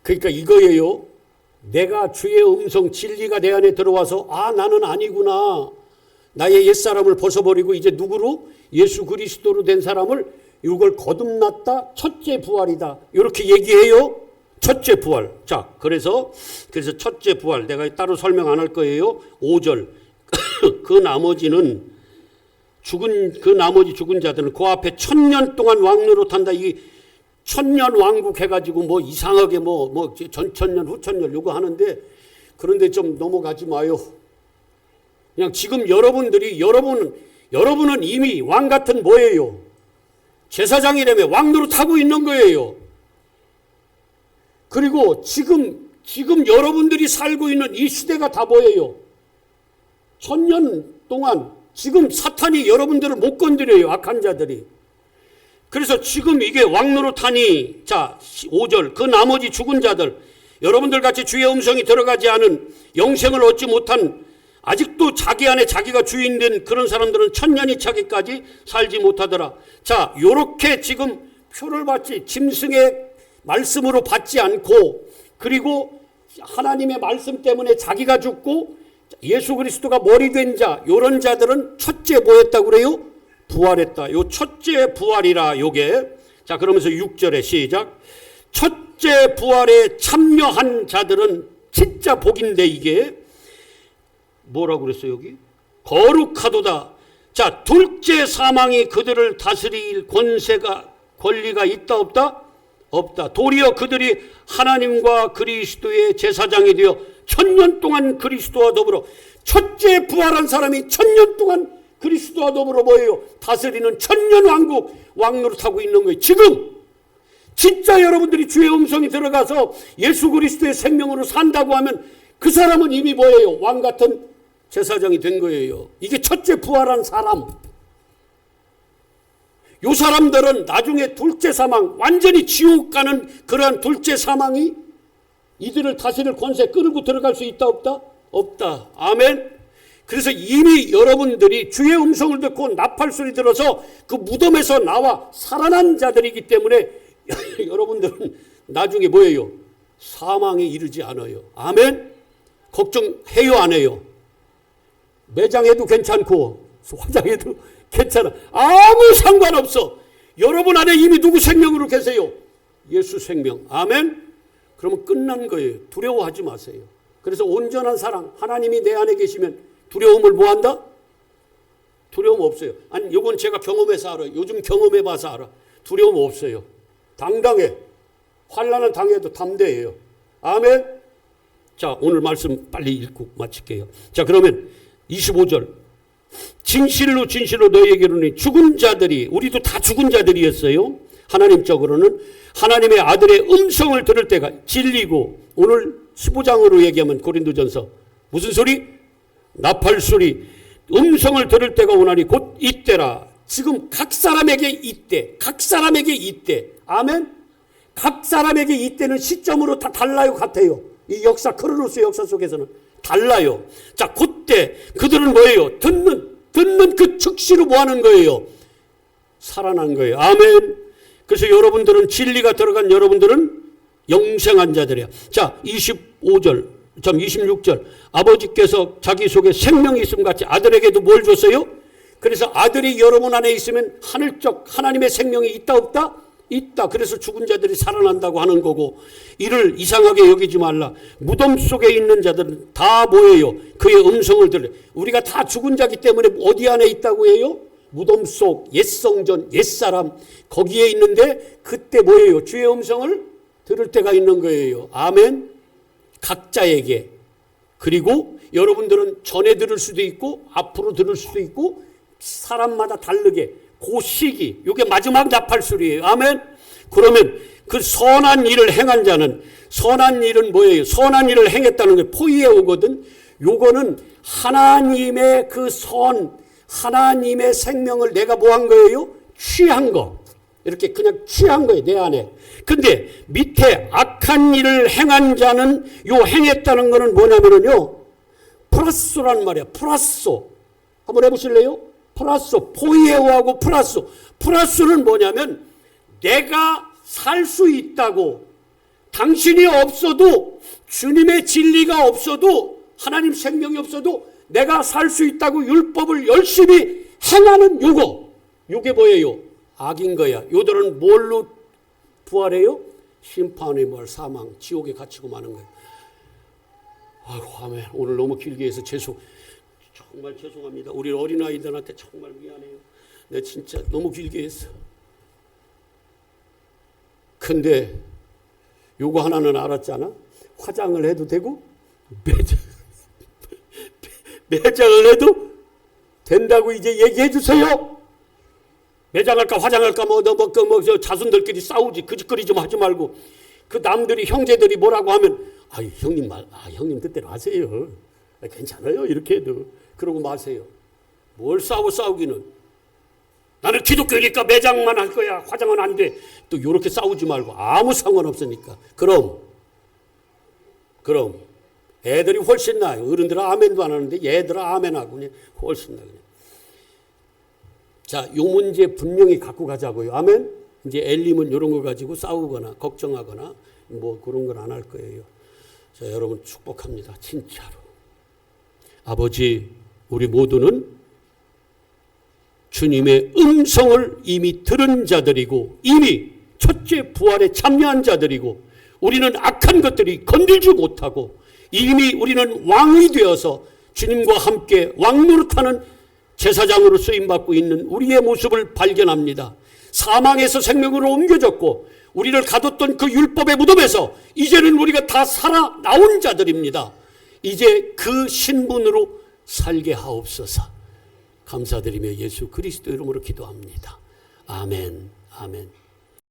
그러니까 이거예요. 내가 주의 음성 진리가 내 안에 들어와서 나는 아니구나. 나의 옛사람을 벗어버리고 이제 누구로? 예수 그리스도로 된 사람을 이걸 거듭났다. 첫째 부활이다. 이렇게 얘기해요. 첫째 부활. 자, 그래서 첫째 부활 내가 따로 설명 안 할 거예요. 5절. 그 나머지 죽은 자들은 그 앞에 1000년 동안 왕노릇한다. 이 1000년 왕국 해가지고 뭐 이상하게 뭐 전천년 후천년 요거 하는데 그런데 좀 넘어가지 마요. 그냥 지금 여러분은 이미 왕 같은 뭐예요? 제사장이라며 왕노릇하고 있는 거예요. 그리고 지금 여러분들이 살고 있는 이 시대가 다 뭐예요? 1000년 동안 지금 사탄이 여러분들을 못 건드려요. 악한 자들이. 그래서 지금 이게 왕노릇하니 자 5절 그 나머지 죽은 자들 여러분들 같이 주의 음성이 들어가지 않은 영생을 얻지 못한 아직도 자기 안에 자기가 주인된 그런 사람들은 1000년이 차기까지 살지 못하더라. 자 요렇게 지금 표를 받지 짐승의 말씀으로 받지 않고 그리고 하나님의 말씀 때문에 자기가 죽고 예수 그리스도가 머리 된 자, 요런 자들은 첫째 뭐 했다고 그래요? 부활했다. 요 첫째 부활이라 요게. 자, 그러면서 6절에 시작. 첫째 부활에 참여한 자들은 진짜 복인데 이게 뭐라고 그랬어요 여기? 거룩하도다. 자, 둘째 사망이 그들을 다스릴 권리가 있다 없다? 없다. 도리어 그들이 하나님과 그리스도의 제사장이 되어 1000년 동안 그리스도와 더불어, 첫째 부활한 사람이 1000년 동안 그리스도와 더불어 뭐예요? 다스리는 1000년 왕국 왕노릇하고 있는 거예요. 지금 진짜 여러분들이 주의 음성이 들어가서 예수 그리스도의 생명으로 산다고 하면 그 사람은 이미 뭐예요? 왕 같은 제사장이 된 거예요. 이게 첫째 부활한 사람. 요 사람들은 나중에 둘째 사망, 완전히 지옥 가는 그러한 둘째 사망이 이들을 다스릴 권세 끌고 들어갈 수 있다 없다? 없다. 아멘. 그래서 이미 여러분들이 주의 음성을 듣고 나팔소리 들어서 그 무덤에서 나와 살아난 자들이기 때문에 여러분들은 나중에 뭐예요? 사망에 이르지 않아요. 아멘. 걱정해요 안 해요? 매장해도 괜찮고 화장해도 괜찮아. 아무 상관없어. 여러분 안에 이미 누구 생명으로 계세요? 예수 생명. 아멘. 그러면 끝난 거예요. 두려워하지 마세요. 그래서 온전한 사랑, 하나님이 내 안에 계시면 두려움을 뭐 한다? 두려움 없어요. 아니 이건 제가 경험해서 알아요. 요즘 경험해봐서 알아. 두려움 없어요. 당당해. 환난을 당해도 담대해요. 아멘. 자, 오늘 말씀 빨리 읽고 마칠게요. 자, 그러면 25절. 진실로 진실로 너희에게로는 죽은 자들이, 우리도 다 죽은 자들이었어요. 하나님적으로는 하나님의 아들의 음성을 들을 때가 진리고, 오늘 15장으로 얘기하면 고린도전서 무슨 소리? 나팔 소리. 음성을 들을 때가 오나니 곧 이때라. 지금 각 사람에게 이때, 각 사람에게 이때. 아멘. 각 사람에게 이때는 시점으로 다 달라요, 같아요. 이 역사, 크로노스 역사 속에서는 달라요. 자, 그때 그들은 뭐예요? 듣는 그 즉시로 뭐 하는 거예요? 살아난 거예요. 아멘. 그래서 여러분들은, 진리가 들어간 여러분들은 영생한 자들이야. 자, 25절, 26절. 아버지께서 자기 속에 생명이 있음 같이 아들에게도 뭘 줬어요? 그래서 아들이 여러분 안에 있으면 하늘적 하나님의 생명이 있다 없다? 있다. 그래서 죽은 자들이 살아난다고 하는 거고, 이를 이상하게 여기지 말라. 무덤 속에 있는 자들은 다 뭐예요? 그의 음성을 들려. 우리가 다 죽은 자기 때문에 어디 안에 있다고 해요? 무덤 속, 옛성전, 옛사람, 거기에 있는데 그때 뭐예요? 주의 음성을 들을 때가 있는 거예요. 아멘. 각자에게. 그리고 여러분들은 전에 들을 수도 있고 앞으로 들을 수도 있고 사람마다 다르게 그 시기, 이게 마지막 나팔소리예요. 아멘. 그러면 그 선한 일을 행한 자는, 선한 일은 뭐예요? 선한 일을 행했다는 게 포위해 오거든. 요거는 하나님의 그 선, 하나님의 생명을 내가 뭐 한 거예요? 취한 거. 이렇게 그냥 취한 거예요, 내 안에. 근데 밑에 악한 일을 행한 자는, 요 행했다는 거는 뭐냐면요, 플라소란 말이야. 플라소. 한번 해보실래요? 플라소. 포이에오하고 플라소. 플라소는 뭐냐면 내가 살 수 있다고, 당신이 없어도, 주님의 진리가 없어도, 하나님 생명이 없어도 내가 살 수 있다고 율법을 열심히 행하는 요거. 요게 뭐예요? 악인 거야. 요들은 뭘로 부활해요? 심판의 부활, 사망, 지옥에 갇히고 마는 거예요. 아이고, 아멘. 오늘 너무 길게 해서 정말 죄송합니다. 우리 어린아이들한테 정말 미안해요. 내가 진짜 너무 길게 했어. 근데 요거 하나는 알았잖아. 화장을 해도 되고 매장을 해도 된다고 이제 얘기해 주세요. 매장할까 화장할까 저 자손들끼리 싸우지, 그 짓거리 좀 하지 말고, 그 남들이, 형제들이 뭐라고 하면 형님 뜻대로 하세요. 괜찮아요 이렇게 해도. 그러고 마세요. 뭘 싸우기는. 나는 기독교니까 매장만 할 거야, 화장은 안 돼. 또 이렇게 싸우지 말고. 아무 상관없으니까. 그럼 애들이 훨씬 나아요. 어른들은 아멘도 안 하는데 얘들은 아멘하고 그냥 훨씬 나아요. 자, 요 문제 분명히 갖고 가자고요. 아멘. 이제 엘림은 이런 거 가지고 싸우거나 걱정하거나 뭐 그런 건 안 할 거예요. 자, 여러분 축복합니다. 진짜로. 아버지, 우리 모두는 주님의 음성을 이미 들은 자들이고 이미 첫째 부활에 참여한 자들이고 우리는 악한 것들이 건들지 못하고 이미 우리는 왕이 되어서 주님과 함께 왕노릇하는 제사장으로 쓰임받고 있는 우리의 모습을 발견합니다. 사망에서 생명으로 옮겨졌고 우리를 가뒀던 그 율법의 무덤에서 이제는 우리가 다 살아 나온 자들입니다. 이제 그 신분으로 살게 하옵소서. 감사드리며 예수 그리스도 이름으로 기도합니다. 아멘. 아멘.